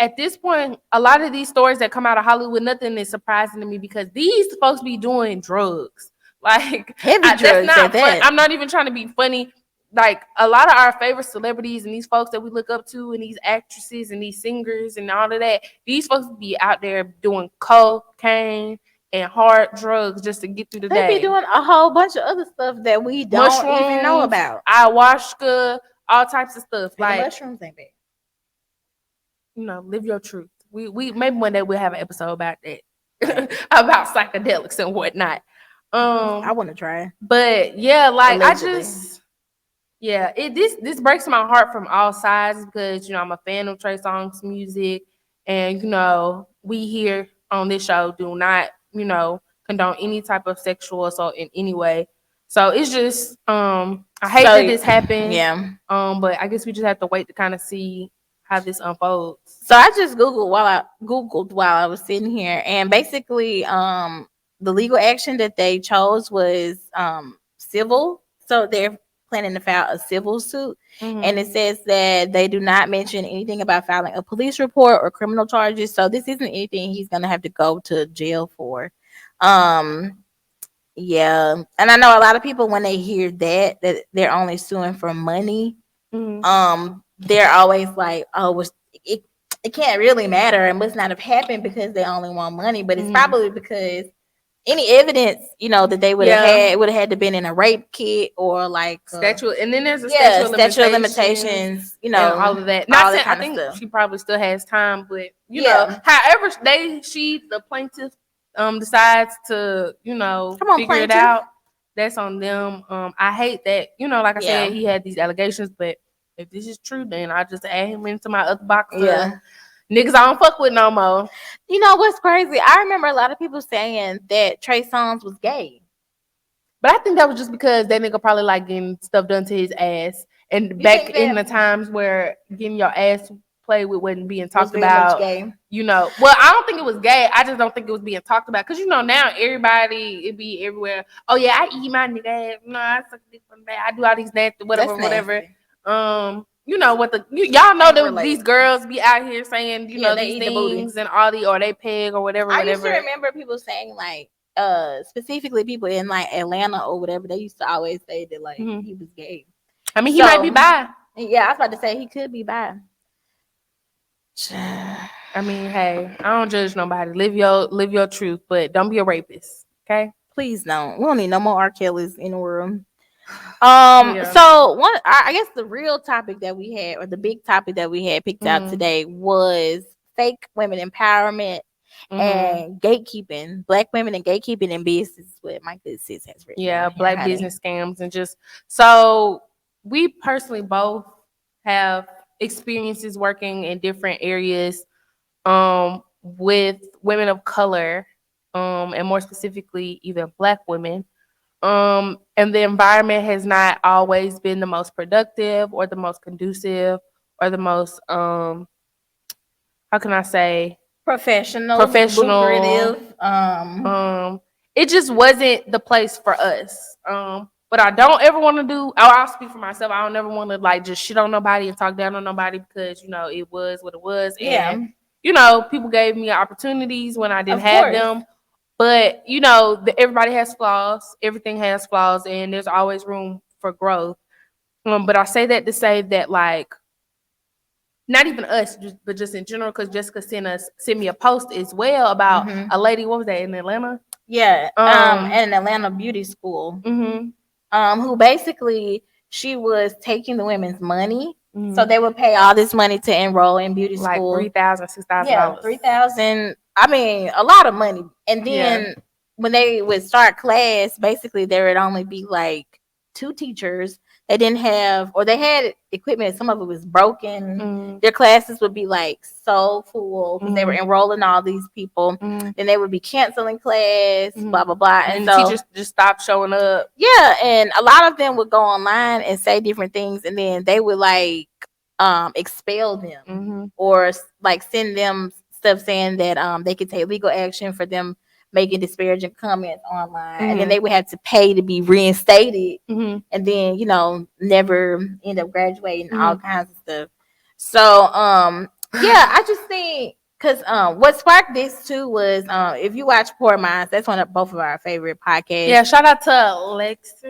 B: at this point, a lot of these stories that come out of Hollywood, nothing is surprising to me, because these folks be doing drugs. Like,
A: heavy drugs.
B: That's not fun. I'm not even trying to be funny. Like, a lot of our favorite celebrities and these folks that we look up to, and these actresses and these singers and all of that, these folks be out there doing cocaine and hard drugs just to get through the day.
A: They be doing a whole bunch of other stuff that we don't even know about.
B: Ayahuasca, all types of stuff.
A: And
B: like,
A: the mushrooms ain't bad.
B: Live your truth. We maybe one day we'll have an episode about that. About psychedelics and whatnot.
A: I want to try.
B: But yeah, like,
A: allegedly.
B: This breaks my heart from all sides, because I'm a fan of Trey Songz music, and we here on this show do not condone any type of sexual assault in any way. So it's just I hate that this happened.
A: Yeah.
B: But I guess we just have to wait to kind of see how this unfolds.
A: So I just googled while I was sitting here, and basically the legal action that they chose was civil. So they're planning to file a civil suit, and it says that they do not mention anything about filing a police report or criminal charges. So this isn't anything he's gonna have to go to jail for. Yeah, and I know a lot of people, when they hear that they're only suing for money, they're always like, oh, it can't really matter. It must not have happened because they only want money. But it's probably because any evidence, that they would have had, it would have had to been in a rape kit or like
B: statute. And then there's a
A: statute of limitations,
B: and all of that.
A: All that
B: I think she probably still has time, but however the plaintiff decides to, figure it out, that's on them. I hate that, like I said, he had these allegations, but if this is true, then I just add him into my other box. Niggas I don't fuck with no more.
A: You know what's crazy? I remember a lot of people saying that Trey Songz was gay.
B: But I think that was just because that nigga probably like getting stuff done to his ass. And back in the times where getting your ass played with wasn't being talked about.
A: Gay.
B: Well, I don't think it was gay. I just don't think it was being talked about. Because, now everybody, it be everywhere. Oh, yeah, I eat my nigga ass. No, I suck dick from that. I do all these nasty, whatever. Y'all know that these girls be out here saying, these things and all or they peg or whatever.
A: I used to remember people saying, like, specifically people in like Atlanta or whatever, they used to always say that like he was gay.
B: I mean, he might be bi.
A: Yeah, I was about to say he could be bi.
B: I mean, hey, I don't judge nobody. Live your truth, but don't be a rapist. Okay?
A: Please don't. We don't need no more R. Kellys in the world. So I guess the real topic that we had, or the big topic that we had picked out today, was fake women empowerment and gatekeeping, black women and gatekeeping in business. What my good sis has written.
B: Yeah, black business scams, and just so we personally both have experiences working in different areas with women of color, and more specifically even black women. And the environment has not always been the most productive or the most conducive or the most how can I say professional.
A: Lucrative.
B: It just wasn't the place for us. But I don't ever want to do. I'll speak for myself. I don't ever want to like just shit on nobody and talk down on nobody, because it was what it was. And people gave me opportunities when I didn't have them. But everybody has flaws. Everything has flaws, and there's always room for growth. But I say that to say that, like, not even us, but just in general, because Jessica sent me a post as well about a lady. What was that, in Atlanta?
A: Yeah, at an Atlanta beauty school. Who basically, she was taking the women's money. So they would pay all this money to enroll in beauty school.
B: Like $3,000, $6,000.
A: Yeah, $3,000. I mean, a lot of money. And then when they would start class, basically there would only be like 2 teachers. They didn't have, or they had equipment. Some of it was broken.
B: Mm.
A: Their classes would be like so full because they were enrolling all these people. Then they would be canceling class, blah blah blah.
B: And
A: so
B: teachers just stopped showing up.
A: Yeah, and a lot of them would go online and say different things, and then they would like expel them or like send them stuff saying that they could take legal action for them making disparaging comments online, and then they would have to pay to be reinstated, and then never end up graduating, all kinds of stuff. So yeah, I just think because what sparked this too was if you watch Poor Minds, that's one of both of our favorite podcasts.
B: Yeah, shout out to Lex.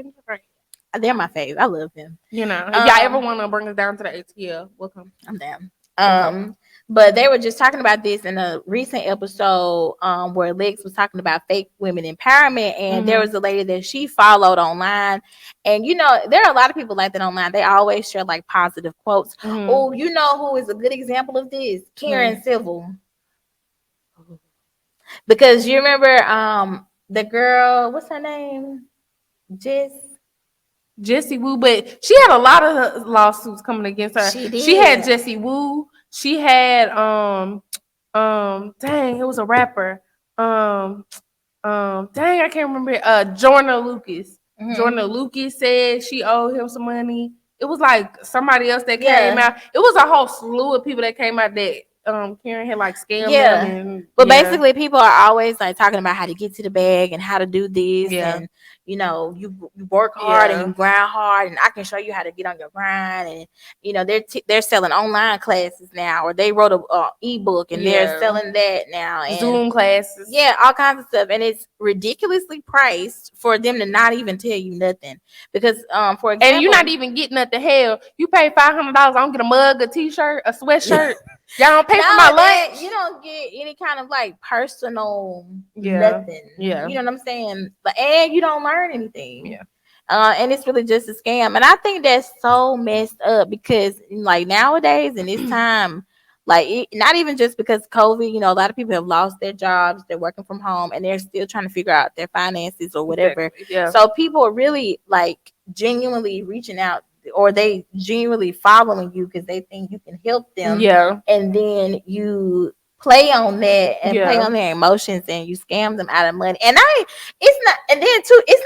A: They're my favorite. I love them.
B: If y'all ever want to bring us down to the ATL, welcome.
A: I'm down. But they were just talking about this in a recent episode where Lex was talking about fake women empowerment, and there was a lady that she followed online, and there are a lot of people like that online. They always share like positive quotes. Oh, who is a good example of this? Karen Civil. Because you remember the girl, what's her name?
B: Jessie Woo, but she had a lot of lawsuits coming against her. She had Jessie Woo. She had dang, it was a rapper. Dang, I can't remember. Jorna Lucas. Jorna Lucas said she owed him some money. It was like somebody else that came out. It was a whole slew of people that came out that Karen had like scammed them.
A: But basically people are always like talking about how to get to the bag and how to do this and you work hard and you grind hard, and I can show you how to get on your grind. And they're selling online classes now, or they wrote a ebook and they're selling that now, and
B: Zoom classes,
A: all kinds of stuff, and it's ridiculously priced for them to not even tell you nothing. Because for example,
B: and you're not even getting nothing. Hell, you pay $500, I don't get a mug, a t-shirt, a sweatshirt. Y'all don't pay for my lunch.
A: You don't get any kind of like personal nothing. Yeah. You know what I'm saying? And you don't learn anything. Yeah. And it's really just a scam. And I think that's so messed up because like nowadays in this time, like not even just because of COVID, a lot of people have lost their jobs, they're working from home, and they're still trying to figure out their finances or whatever. Exactly. Yeah. So people are really like genuinely reaching out, or they genuinely following you because they think you can help them. Yeah. And then you play on that and play on their emotions, and you scam them out of money. And it's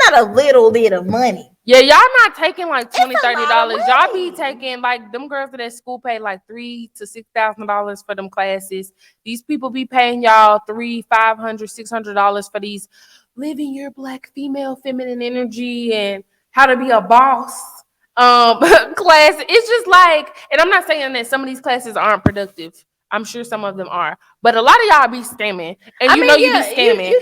A: not a little bit of money.
B: Yeah, y'all not taking like $20, $30. Y'all be taking like them girls at that school pay like $3,000 to $6,000 for them classes. These people be paying y'all $300, $500, $600 for these living your Black female feminine energy and how to be a boss class. It's just like, and I'm not saying that some of these classes aren't productive. I'm sure some of them are, but a lot of y'all be scamming, and you be scamming. You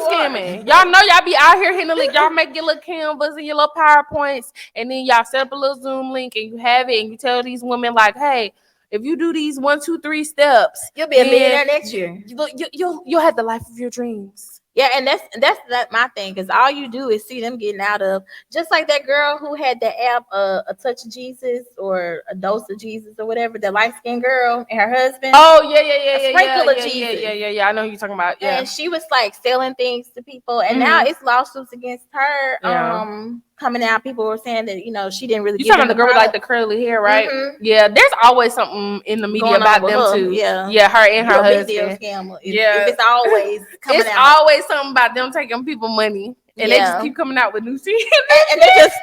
B: scamming. Y'all know y'all be out here hitting the link. Y'all make your little canvas and your little PowerPoints, and then y'all set up a little Zoom link, and you have it, and you tell these women like, "Hey, if you do these 1, 2, 3 steps,
A: you'll be a millionaire next year.
B: You'll have the life of your dreams."
A: Yeah, and that's my thing, because all you do is see them getting out of, just like that girl who had the app, a touch of Jesus or a dose of Jesus or whatever, the light skinned girl and her husband.
B: Oh
A: Jesus.
B: Yeah. I know who you're talking about. Yeah,
A: and she was like selling things to people, and now it's lawsuits against her. Coming out, people were saying that she didn't really.
B: You talking about the girl with like the curly hair, right? Yeah, there's always something in the media about them too. Yeah, her and her husband.
A: If it's always coming out.
B: Always something about them taking people money, and they just keep coming out with new shit.
A: And they just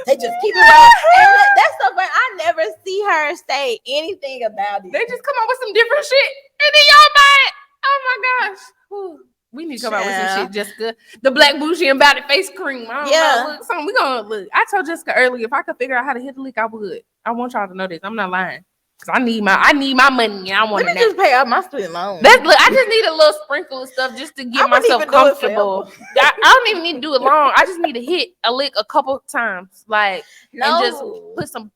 A: keep it rolling. And that's so funny. I never see her say anything about it.
B: They just come out with some different shit, and then y'all buy it. Oh my gosh. Whew. We need to come out with some shit, Jessica. The Black Bougie and Bout It face cream. We gonna look. I told Jessica earlier, if I could figure out how to hit the lick, I would. I want y'all to know this. I'm not lying. Cause I need my money. I want.
A: Let me just pay out my student loan.
B: I just need a little sprinkle of stuff just to get myself comfortable. I don't even need to do it long. I just need to hit a lick a couple times, and just put some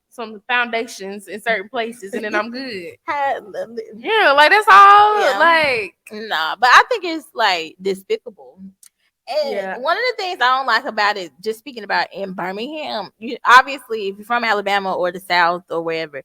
B: foundations in certain places, and then I'm good. Yeah, like that's all. Yeah. Like,
A: nah, but I think it's like despicable. And one of the things I don't like about it, just speaking about in Birmingham, obviously if you're from Alabama or the South or wherever,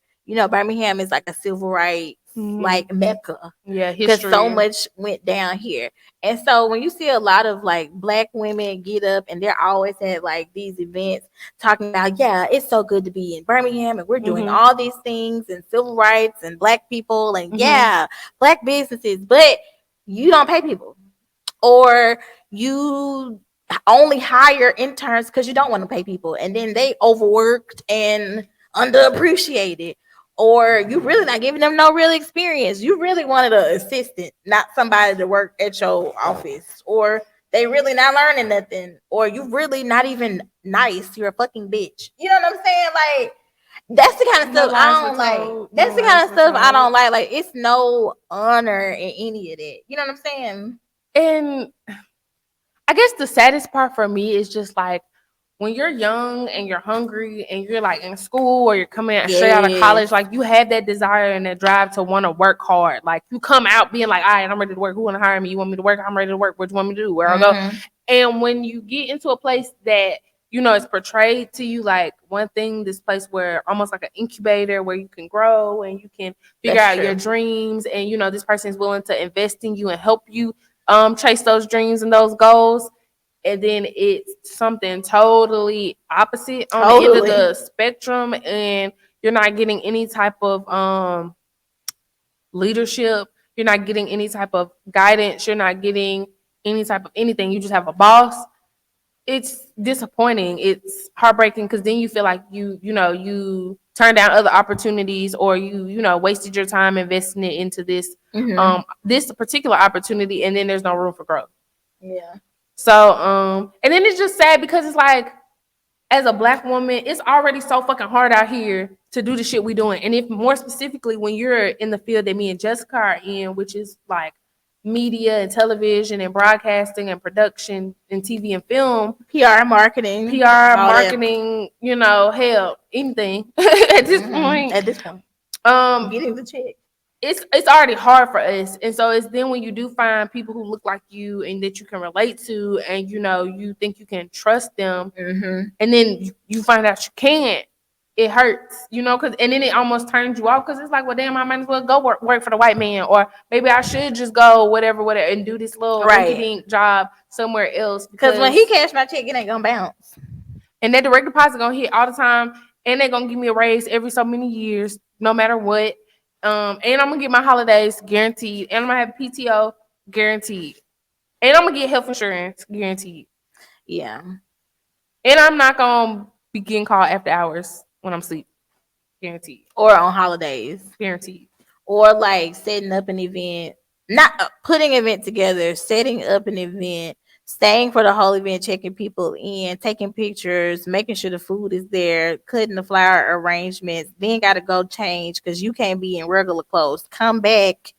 A: Birmingham is like a civil rights like Mecca.
B: Yeah,
A: Because
B: history.
A: so much went down here. And so when you see a lot of like black women get up and they're always at like these events talking about, yeah, it's so good to be in Birmingham and we're doing all these things and civil rights and black people and yeah, black businesses, but you don't pay people, or you only hire interns because you don't want to pay people, and then they overworked and underappreciated, or you really not giving them no real experience. You really wanted an assistant, not somebody to work at your office, or they really not learning nothing, or you really not even nice. You're a fucking bitch. You know what I'm saying? Like that's the kind of stuff I don't like. That's the kind of stuff I don't like. Like it's no honor in any of that. You know what I'm saying?
B: And I guess the saddest part for me is just like when you're young and you're hungry and you're like in school or you're coming out straight out of college, like you have that desire and that drive to want to work hard. Like you come out being like, all right, I'm ready to work. Who want to hire me? You want me to work? I'm ready to work. What do you want me to do? Where I go? And when you get into a place that, you know, it's portrayed to you like one thing, this place where almost like an incubator where you can grow and you can figure out your dreams. And, you know, this person is willing to invest in you and help you chase those dreams and those goals. And then it's something totally opposite on the end of the spectrum, and you're not getting any type of leadership. You're not getting any type of guidance. You're not getting any type of anything. You just have a boss. It's disappointing. It's heartbreaking because then you feel like you turn down other opportunities, or you wasted your time investing it into this this particular opportunity, and then there's no room for growth.
A: Yeah.
B: So, and then it's just sad because it's like, as a black woman, it's already so fucking hard out here to do the shit we doing. And if more specifically, when you're in the field that me and Jessica are in, which is like media and television and broadcasting and production and TV and film,
A: PR marketing,
B: hell, anything at this point.
A: Getting the check.
B: It's already hard for us, and so it's then when you do find people who look like you and that you can relate to, and you think you can trust them, and then you find out you can't. It hurts, because and then it almost turns you off because it's like, well, damn, I might as well go work for the white man, or maybe I should just go whatever, and do this little rinky-dink job somewhere else.
A: Because when he cash my check, it ain't gonna bounce,
B: and that direct deposit gonna hit all the time, and they're gonna give me a raise every so many years, no matter what. And I'm gonna get my holidays guaranteed, and I'm gonna have PTO guaranteed, and I'm gonna get health insurance guaranteed.
A: Yeah,
B: and I'm not gonna be getting called after hours when I'm asleep, guaranteed,
A: or on holidays,
B: guaranteed,
A: or like setting up an event, not putting an event together, setting up an event, staying for the whole event, checking people in, taking pictures, making sure the food is there, cutting the flower arrangements, then got to go change because you can't be in regular clothes. Come back,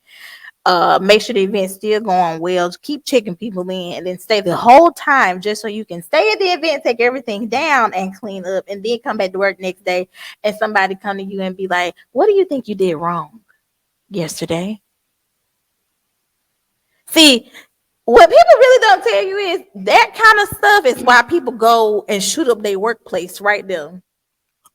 A: make sure the event's still going well. Just keep checking people in, and then stay the whole time just so you can stay at the event, take everything down and clean up, and then come back to work next day and somebody come to you and be like, what do you think you did wrong yesterday? See, what people really don't tell you is that kind of stuff is why people go and shoot up their workplace right there.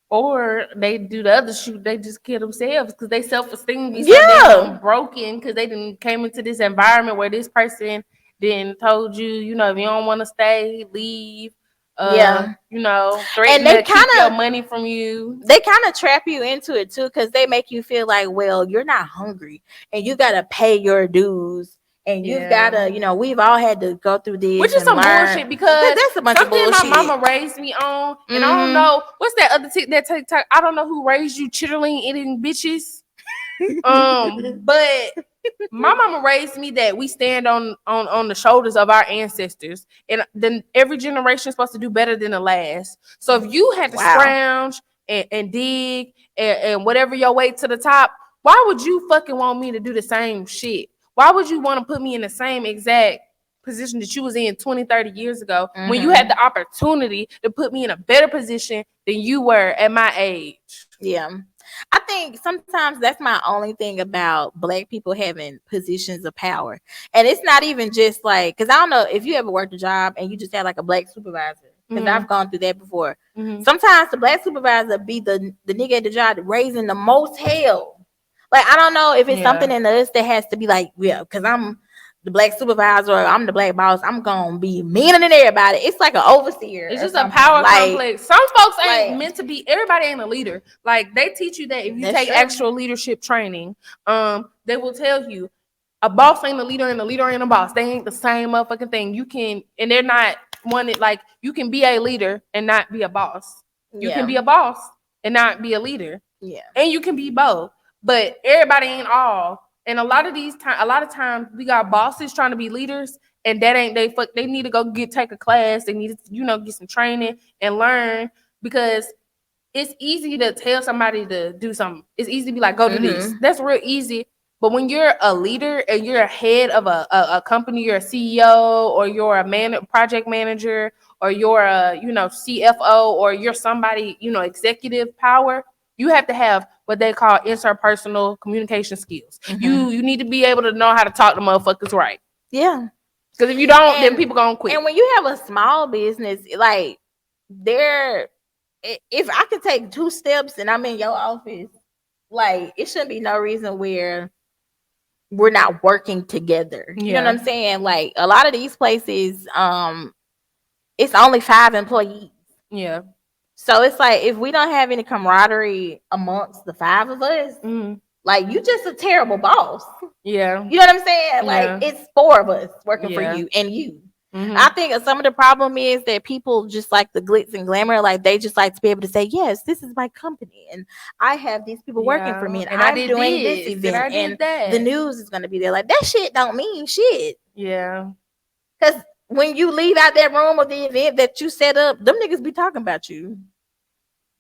B: Or they do the other shoot, they just kill themselves because they self-esteem be so damn broken because they didn't came into this environment where this person then told you, if you don't want to stay, leave. Threaten and they keep your money from you.
A: They kind of trap you into it too because they make you feel like, well, you're not hungry and you got to pay your dues. And you've got to, we've all had to go through this.
B: Which is some bullshit because
A: that's a bunch of bullshit.
B: Something my mama raised me on. And I don't know. What's that other TikTok? I don't know who raised you chitterling eating bitches. But my mama raised me that we stand on the shoulders of our ancestors. And then every generation is supposed to do better than the last. So if you had to scrounge and dig and whatever your way to the top, why would you fucking want me to do the same shit? Why would you want to put me in the same exact position that you was in 20, 30 years ago when you had the opportunity to put me in a better position than you were at my age?
A: Yeah. I think sometimes that's my only thing about black people having positions of power. And it's not even just like, because I don't know if you ever worked a job and you just had like a black supervisor. Because I've gone through that before. Sometimes the black supervisor be the nigga at the job raising the most hell. Like, I don't know if it's
B: Yeah.
A: something in us that has to be like, yeah, because I'm the black supervisor or I'm the black boss, I'm gonna be meaner than everybody. It's like an overseer.
B: It's
A: or
B: just a
A: something.
B: power
A: Like,
B: complex. Some folks ain't
A: like-
B: meant to be. Everybody ain't a leader. Like they teach you that if you
A: That's
B: take
A: true.
B: actual leadership training, they will tell you a boss ain't a leader and a leader ain't a boss. They ain't the same motherfucking thing. You can, and they're not one that like you can be a leader and not be a boss. You can be a boss and not be a leader.
A: Yeah.
B: And you can be both. But everybody ain't all. And a lot of times we got bosses trying to be leaders, and that ain't they fuck. They need to go take a class. They need to, get some training and learn, because it's easy to tell somebody to do something. It's easy to be like, go do this. That's real easy. But when you're a leader and you're a head of a company, you're a CEO or you're a project manager or you're a CFO or you're somebody, executive power, you have to have what they call interpersonal communication skills. You need to be able to know how to talk to motherfuckers right.
A: Yeah.
B: Because if you don't, then people gonna quit.
A: And when you have a small business, like if I could take 2 steps and I'm in your office, like it shouldn't be no reason where we're not working together. You know what I'm saying? Like a lot of these places, it's only 5 employees.
B: Yeah.
A: So it's like if we don't have any camaraderie amongst the 5 of us, like you just a terrible boss.
B: Yeah.
A: You know what I'm saying? Like it's 4 of us working for you and you. I think some of the problem is that people just like the glitz and glamour. Like they just like to be able to say, yes, this is my company and I have these people working for me and I'm doing this event and the news is going to be there. Like that shit don't mean shit.
B: Yeah.
A: Because when you leave out that room of the event that you set up, them niggas be talking about you.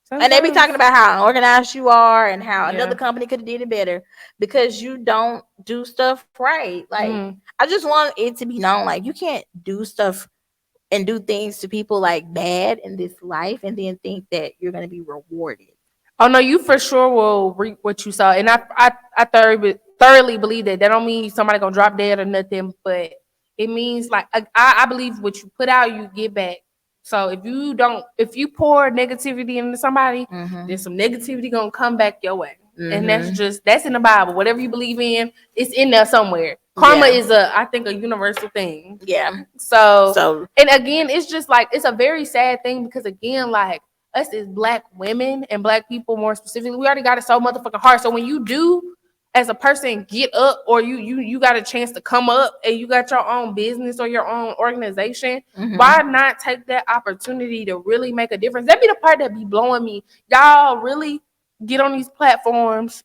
A: Sometimes. And they be talking about how unorganized you are and how another company could have did it better because you don't do stuff right. Like I just want it to be known, like you can't do stuff and do things to people like bad in this life and then think that you're going to be rewarded.
B: Oh no, you for sure will reap what you saw, and I thoroughly believe that. That don't mean somebody gonna drop dead or nothing, but it means like I believe what you put out, you get back. So if you pour negativity into somebody, then some negativity gonna come back your way. And that's in the Bible. Whatever you believe in, it's in there somewhere. Karma is I think a universal thing.
A: Yeah.
B: So and again, it's just like it's a very sad thing because again, like us as Black women and Black people more specifically, we already got it so motherfucking hard. So when you do as a person get up or you got a chance to come up and you got your own business or your own organization, why not take that opportunity to really make a difference? That be the part that be blowing me. Y'all really get on these platforms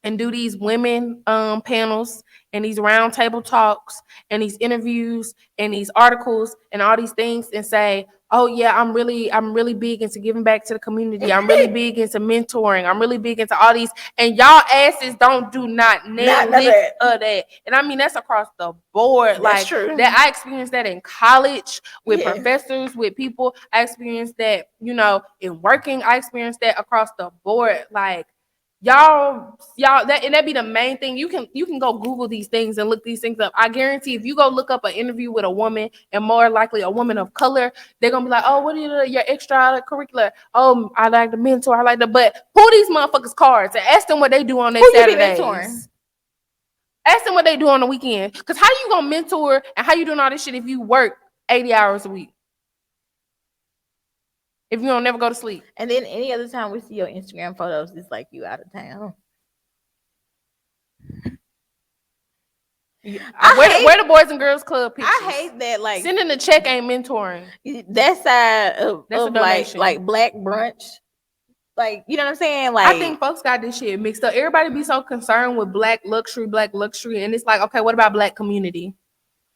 B: and do these women panels and these round table talks and these interviews and these articles and all these things and say, oh yeah, I'm really big into giving back to the community. I'm really big into mentoring. I'm really big into all these, and y'all asses don't do not of that. And I mean that's across the board. That's true. That I experienced that in college with professors, with people. I experienced that, in working. I experienced that across the board. Like y'all that be the main thing. You can go Google these things and look these things up. I guarantee if you go look up an interview with a woman, and more likely a woman of color, they're gonna be like, oh, what are your extracurricular? Oh, I like the mentor, I like the, but pull these motherfuckers cards and ask them what they do on their Saturdays. Ask them what they do on the weekend. Because how you gonna mentor and how you doing all this shit if you work 80 hours a week? If you don't never go to sleep.
A: And then any other time we see your Instagram photos, it's like you out of town.
B: Where the Boys and Girls Club pictures?
A: I hate that. Like
B: sending a check ain't mentoring.
A: That side of like Black Brunch. Like, you know what I'm saying? Like
B: I think folks got this shit mixed up. Everybody be so concerned with black luxury, and it's like, okay, what about Black community?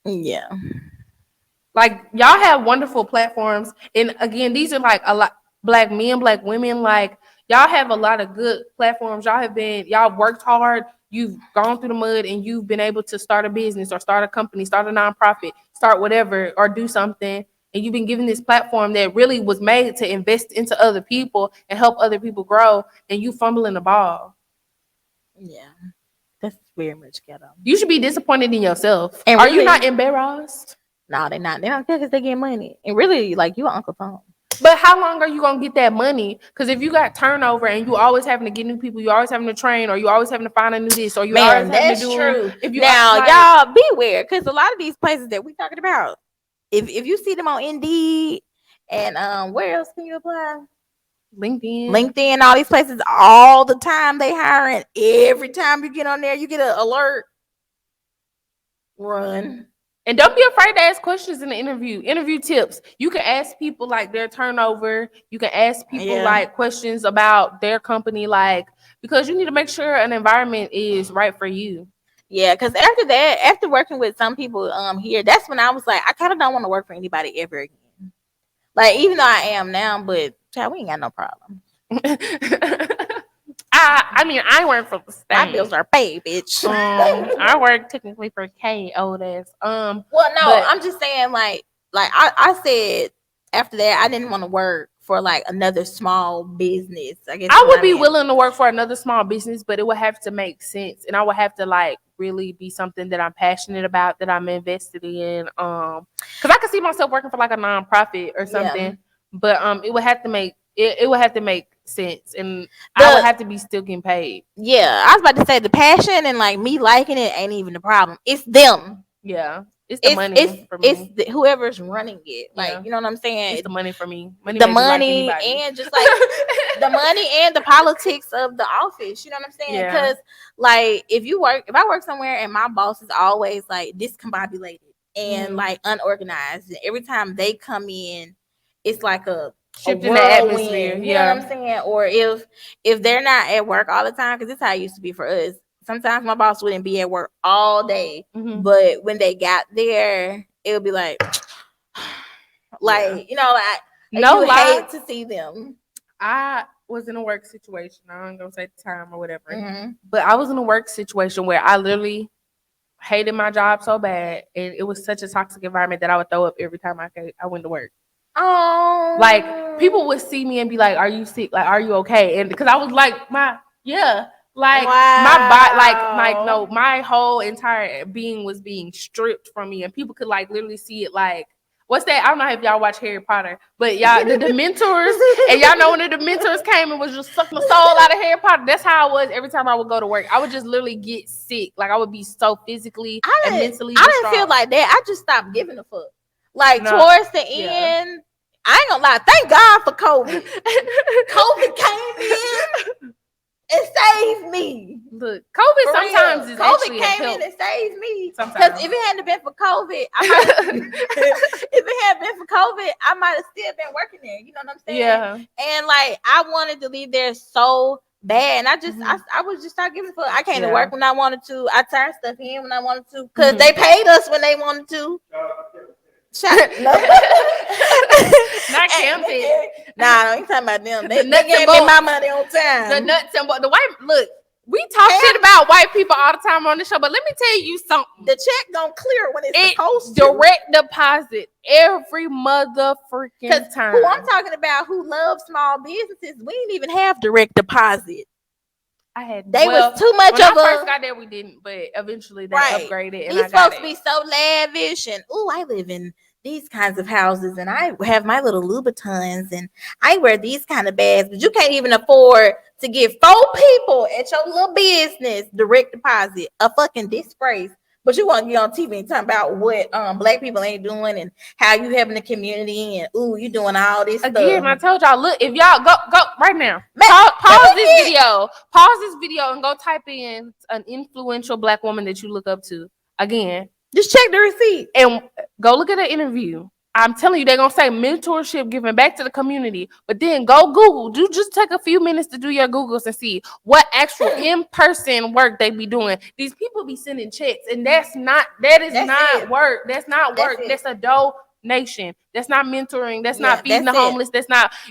A: Yeah.
B: Like y'all have wonderful platforms, and again, these are like a lot Black men, Black women. Like y'all have a lot of good platforms. Y'all worked hard. You've gone through the mud, and you've been able to start a business or start a company, start a nonprofit, start whatever, or do something. And you've been given this platform that really was made to invest into other people and help other people grow. And you fumbling the ball.
A: Yeah, that's very much ghetto.
B: You should be disappointed in yourself.
A: And
B: are you not embarrassed?
A: No, they're not. They don't care because they get money. And really, like, you Uncle Tom.
B: But how long are you gonna get that money? Because if you got turnover and you always having to get new people, you always having to train, or you always having to find a new this, or you always having to do.
A: True.
B: If you
A: now,
B: like,
A: y'all beware, because a lot of these places that we talking about, if you see them on Indeed and where else can you apply? LinkedIn, all these places, all the time they hiring. Every time you get on there, you get an alert. Run.
B: And don't be afraid to ask questions in the interview. Interview tips. You can ask people like their turnover. You can ask people like questions about their company, like, because you need to make sure an environment is right for you.
A: Yeah, because after that, after working with some people here, that's when I was like, I kind of don't want to work for anybody ever again. Like, even though I am now, but child, we ain't got no problem.
B: I mean, I work for the state.
A: My bills are paid, bitch.
B: I work technically for K, old ass.
A: Well, no, I'm just saying, like I said, after that, I didn't want to work for like another small business. I guess
B: I would be willing to work for another small business, but it would have to make sense, and I would have to like really be something that I'm passionate about, that I'm invested in. Because I could see myself working for like a nonprofit or something, but it would have to make it would have to make sense, and I would have to be still getting paid.
A: Yeah, I was about to say the passion and like me liking it ain't even the problem. It's them.
B: Yeah. It's the money for me.
A: It's whoever's running it. Like, you know what I'm saying?
B: It's the money for me.
A: The money and just like the money and the politics of the office. You know what I'm saying? Because like if I work somewhere and my boss is always like discombobulated and like unorganized, and every time they come in, it's like a shift in the atmosphere. You know what I'm saying? Or if they're not at work all the time, because this is how it used to be for us. Sometimes my boss wouldn't be at work all day, but when they got there, it would be like you know, like hate to see them.
B: I was in a work situation. I ain't gonna say the time or whatever, but I was in a work situation where I literally hated my job so bad, and it was such a toxic environment that I would throw up every time I went to work.
A: Oh,
B: like people would see me and be like, "Are you sick? Like, are you okay?" And because I was like, like my body, no, my whole entire being was being stripped from me, and people could like literally see it. Like, what's that? I don't know if y'all watch Harry Potter, but y'all, the Dementors, and y'all know when the Dementors came and was just sucking the soul out of Harry Potter. That's how I was every time I would go to work. I would just literally get sick. Like I would be so physically and mentally distraught.
A: I didn't feel like that. I just stopped giving a fuck. Like towards the end, I ain't gonna lie. Thank God for COVID. COVID came in and saved me.
B: Look, COVID sometimes is
A: COVID came in and saved me. Because if it hadn't been for COVID, I might have still been working there. You know what I'm saying?
B: Yeah.
A: And like I wanted to leave there so bad, and I was just not giving a fuck. I came to work when I wanted to. I turned stuff in when I wanted to, because they paid us when they wanted to. Not
B: camping.
A: Nah, I ain't talking about them. They gave me my money on time.
B: The nuts and bolts. The white look. We talk shit about white people all the time on the show, but let me tell you something.
A: The check gonna clear when it's supposed to.
B: Direct deposit every motherfucking time.
A: Who I'm talking about, who love small businesses, we didn't even have direct deposit. Was too much
B: when
A: of
B: I first got there, we didn't, but eventually they upgraded. And
A: these folks be so lavish, and I live in these kinds of houses, and I have my little Louboutins, and I wear these kind of bags, but you can't even afford to give 4 people at your little business direct deposit. A fucking disgrace. But you want to get on TV and talk about what black people ain't doing and how you having a community and you doing all this stuff.
B: Again, I told y'all, look, if y'all go right now, pause this video and go type in an influential black woman that you look up to. Again,
A: just check the receipt
B: and go look at an interview. I'm telling you, they're gonna say mentorship, giving back to the community. But then go Google. Do just take a few minutes to do your Googles and see what actual in-person work they be doing. These people be sending checks, and that is not work. That's not work. That's a donation. That's not mentoring. That's not feeding the homeless.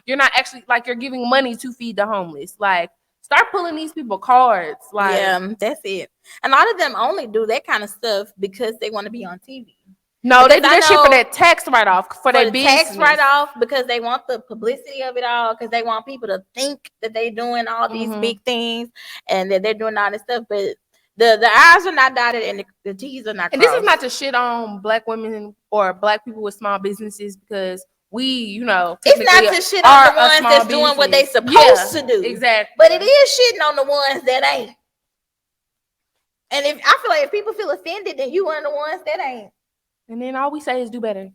B: You're not actually like you're giving money to feed the homeless. Like, start pulling these people cards. Like,
A: that's it. A lot of them only do that kind of stuff because they want to be on TV.
B: No, they do that shit for that tax write-off, for their business.
A: Tax write-off, because they want the publicity of it all, because they want people to think that they're doing all these big things and that they're doing all this stuff. But the I's are not dotted and the T's are not crossed.
B: And this is not to shit on black women or black people with small businesses, because we, you know,
A: it's not to shit on the ones that's doing what they supposed to do.
B: Exactly.
A: But it is shitting on the ones that ain't. And if I feel like if people feel offended, then you one of the ones that ain't.
B: And then all we say is do better.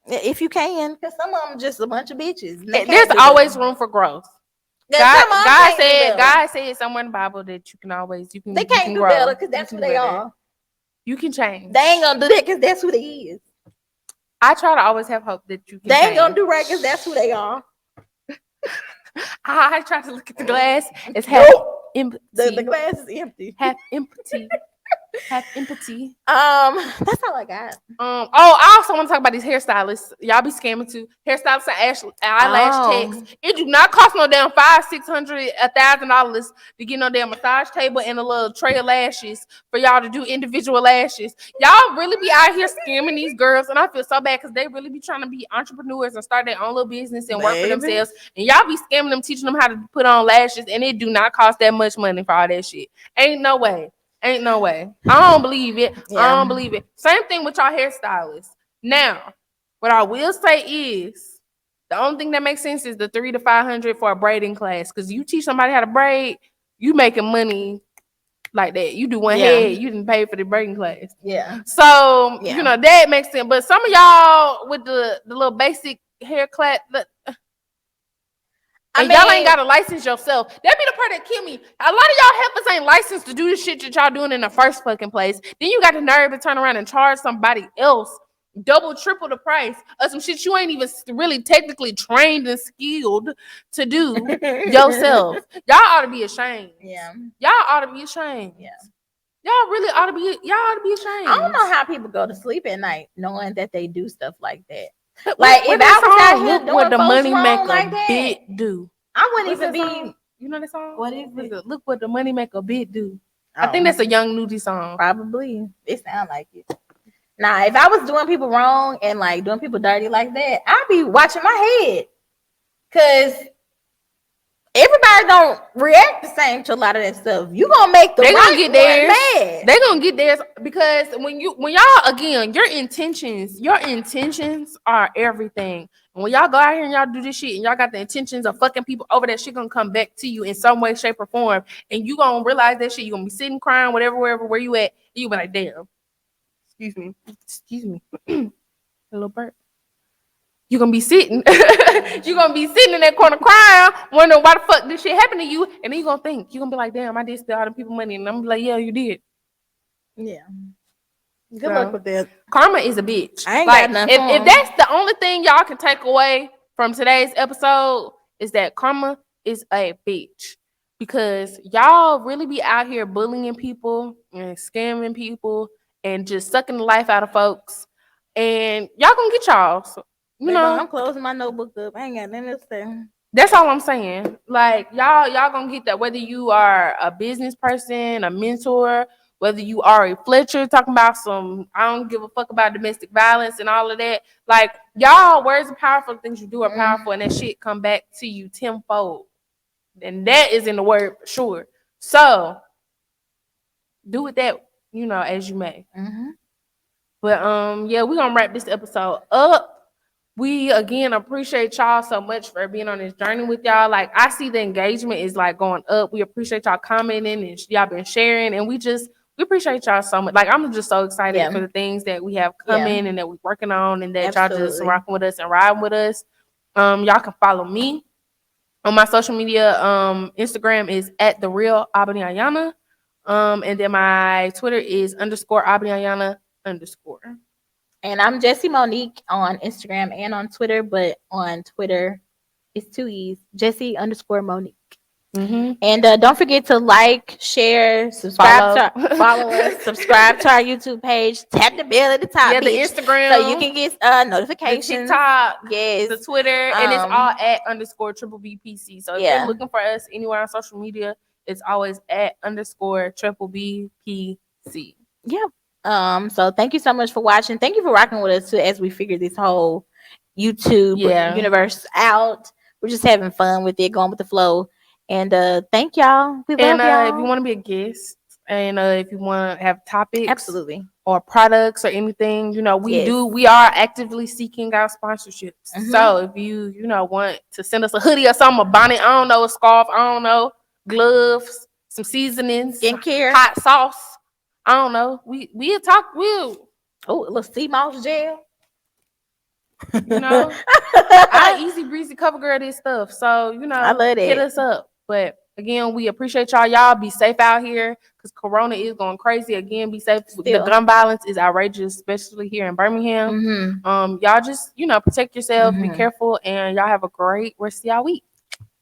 A: If you can, because some of them just a bunch of bitches.
B: There's always room for growth. God said somewhere in the Bible that you can always
A: they can't do better because that's who they are.
B: You can change.
A: They ain't gonna do that because that's who they is.
B: I try to always have hope that you can.
A: They ain't gonna do right because that's who they are.
B: I try to look at the glass as half empty.
A: The glass is empty.
B: Have empathy. Have empathy.
A: That's all I got.
B: I also want to talk about these hairstylists. Y'all be scamming too. Hairstylists and eyelash techs. It do not cost no damn $500, $600, $1,000 to get no damn massage table and a little tray of lashes for y'all to do individual lashes. Y'all really be out here scamming these girls, and I feel so bad because they really be trying to be entrepreneurs and start their own little business and work for themselves. And y'all be scamming them, teaching them how to put on lashes, and it do not cost that much money for all that shit. Ain't no way. Ain't no way. I don't believe it. Yeah. I don't believe it. Same thing with y'all hairstylists. Now, what I will say is the only thing that makes sense is the $300 to $500 for a braiding class. Because you teach somebody how to braid, you making money like that. You do one head, you didn't pay for the braiding class.
A: Yeah.
B: So you know that makes sense. But some of y'all with the little basic hair class. And y'all ain't got to license yourself. That be the part that kill me. A lot of y'all helpers ain't licensed to do the shit that y'all doing in the first fucking place. Then you got the nerve to turn around and charge somebody else double, triple the price of some shit you ain't even really technically trained and skilled to do yourself. Y'all ought to be ashamed. Yeah. Y'all ought to be ashamed. Yeah. Y'all really ought to be. Y'all ought to be ashamed.
A: I don't know how people go to sleep at night knowing that they do stuff like that. Like if I was out here doing
B: what the money maker
A: like that,
B: bit do.
A: I wouldn't even be.
B: You know that song?
A: What is it?
B: Look what the money maker bit do. I think that's a Young Nudy song.
A: Probably. It sounds like it. Nah, if I was doing people wrong and like doing people dirty like that, I'd be watching my head. Cause everybody don't react the same to a lot of that stuff. You gonna make
B: they gonna get theirs mad. They gonna get theirs because when y'all again, your intentions are everything. And when y'all go out here and y'all do this shit and y'all got the intentions of fucking people over, that shit gonna come back to you in some way, shape, or form. And you gonna realize that shit. You gonna be sitting crying, whatever, wherever, where you at. You be like, damn. Excuse me. A little burp. You're gonna be sitting. You're gonna be sitting in that corner crying, wondering why the fuck this shit happened to you. And then you're gonna think, you're gonna be like, damn, I did steal all the people money. And I'm gonna be like, yeah, you did.
A: Yeah. Good luck with that.
B: Karma is a bitch.
A: I ain't got nothing.
B: If that's the only thing y'all can take away from today's episode, is that karma is a bitch. Because y'all really be out here bullying people and scamming people and just sucking the life out of folks. And y'all gonna get y'all. So, you know,
A: I'm closing my notebook up. I ain't got nothing to say.
B: That's all I'm saying. Like y'all gonna get that, whether you are a business person, a mentor, whether you are a Fletcher talking about some, I don't give a fuck about domestic violence and all of that. Like y'all, words are powerful. Things you do are powerful, and that shit come back to you tenfold. And that is in the word for sure. So do with that, you know, as you may.
A: Mm-hmm.
B: But yeah, we're gonna wrap this episode up. We again appreciate y'all so much for being on this journey with y'all. Like I see the engagement is like going up. We appreciate y'all commenting and y'all been sharing, and we appreciate y'all so much. Like I'm just so excited for the things that we have coming and that we're working on, and that y'all just rocking with us and riding with us. Y'all can follow me on my social media. Instagram is at the real Abani Ayana. And then my Twitter is _Abani Ayana_.
A: And I'm Jessie Monique on Instagram and on Twitter, but on Twitter it's 2 E's, Jessie_Monique. Mm-hmm. And don't forget to like, share, subscribe, follow us, subscribe to our YouTube page, tap the bell at the top,
B: the Instagram,
A: so you can get notifications.
B: The TikTok,
A: yes,
B: the Twitter, and it's all at _BBPC. So if you're looking for us anywhere on social media, it's always at _BBPC.
A: Yeah. So thank you so much for watching. Thank you for rocking with us too as we figure this whole YouTube universe out. We're just having fun with it, going with the flow. And thank y'all. We love y'all.
B: If you want to be a guest And if you want to have topics,
A: Absolutely.
B: or products or anything,
A: Yes.
B: we are actively seeking out sponsorships. So if you want to send us a hoodie or something, a bonnet, I don't know, a scarf, I don't know, gloves, some seasonings,
A: skincare,
B: hot sauce, I don't know. We'll talk.
A: a little sea moss gel.
B: I easy breezy cover girl this stuff. So
A: I love it.
B: Hit us up. But again, we appreciate y'all. Y'all be safe out here because Corona is going crazy. Again, be safe.
A: Still.
B: The gun violence is outrageous, especially here in Birmingham. Y'all just protect yourself, be careful, and y'all have a great rest of y'all week.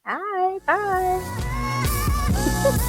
A: All right, bye.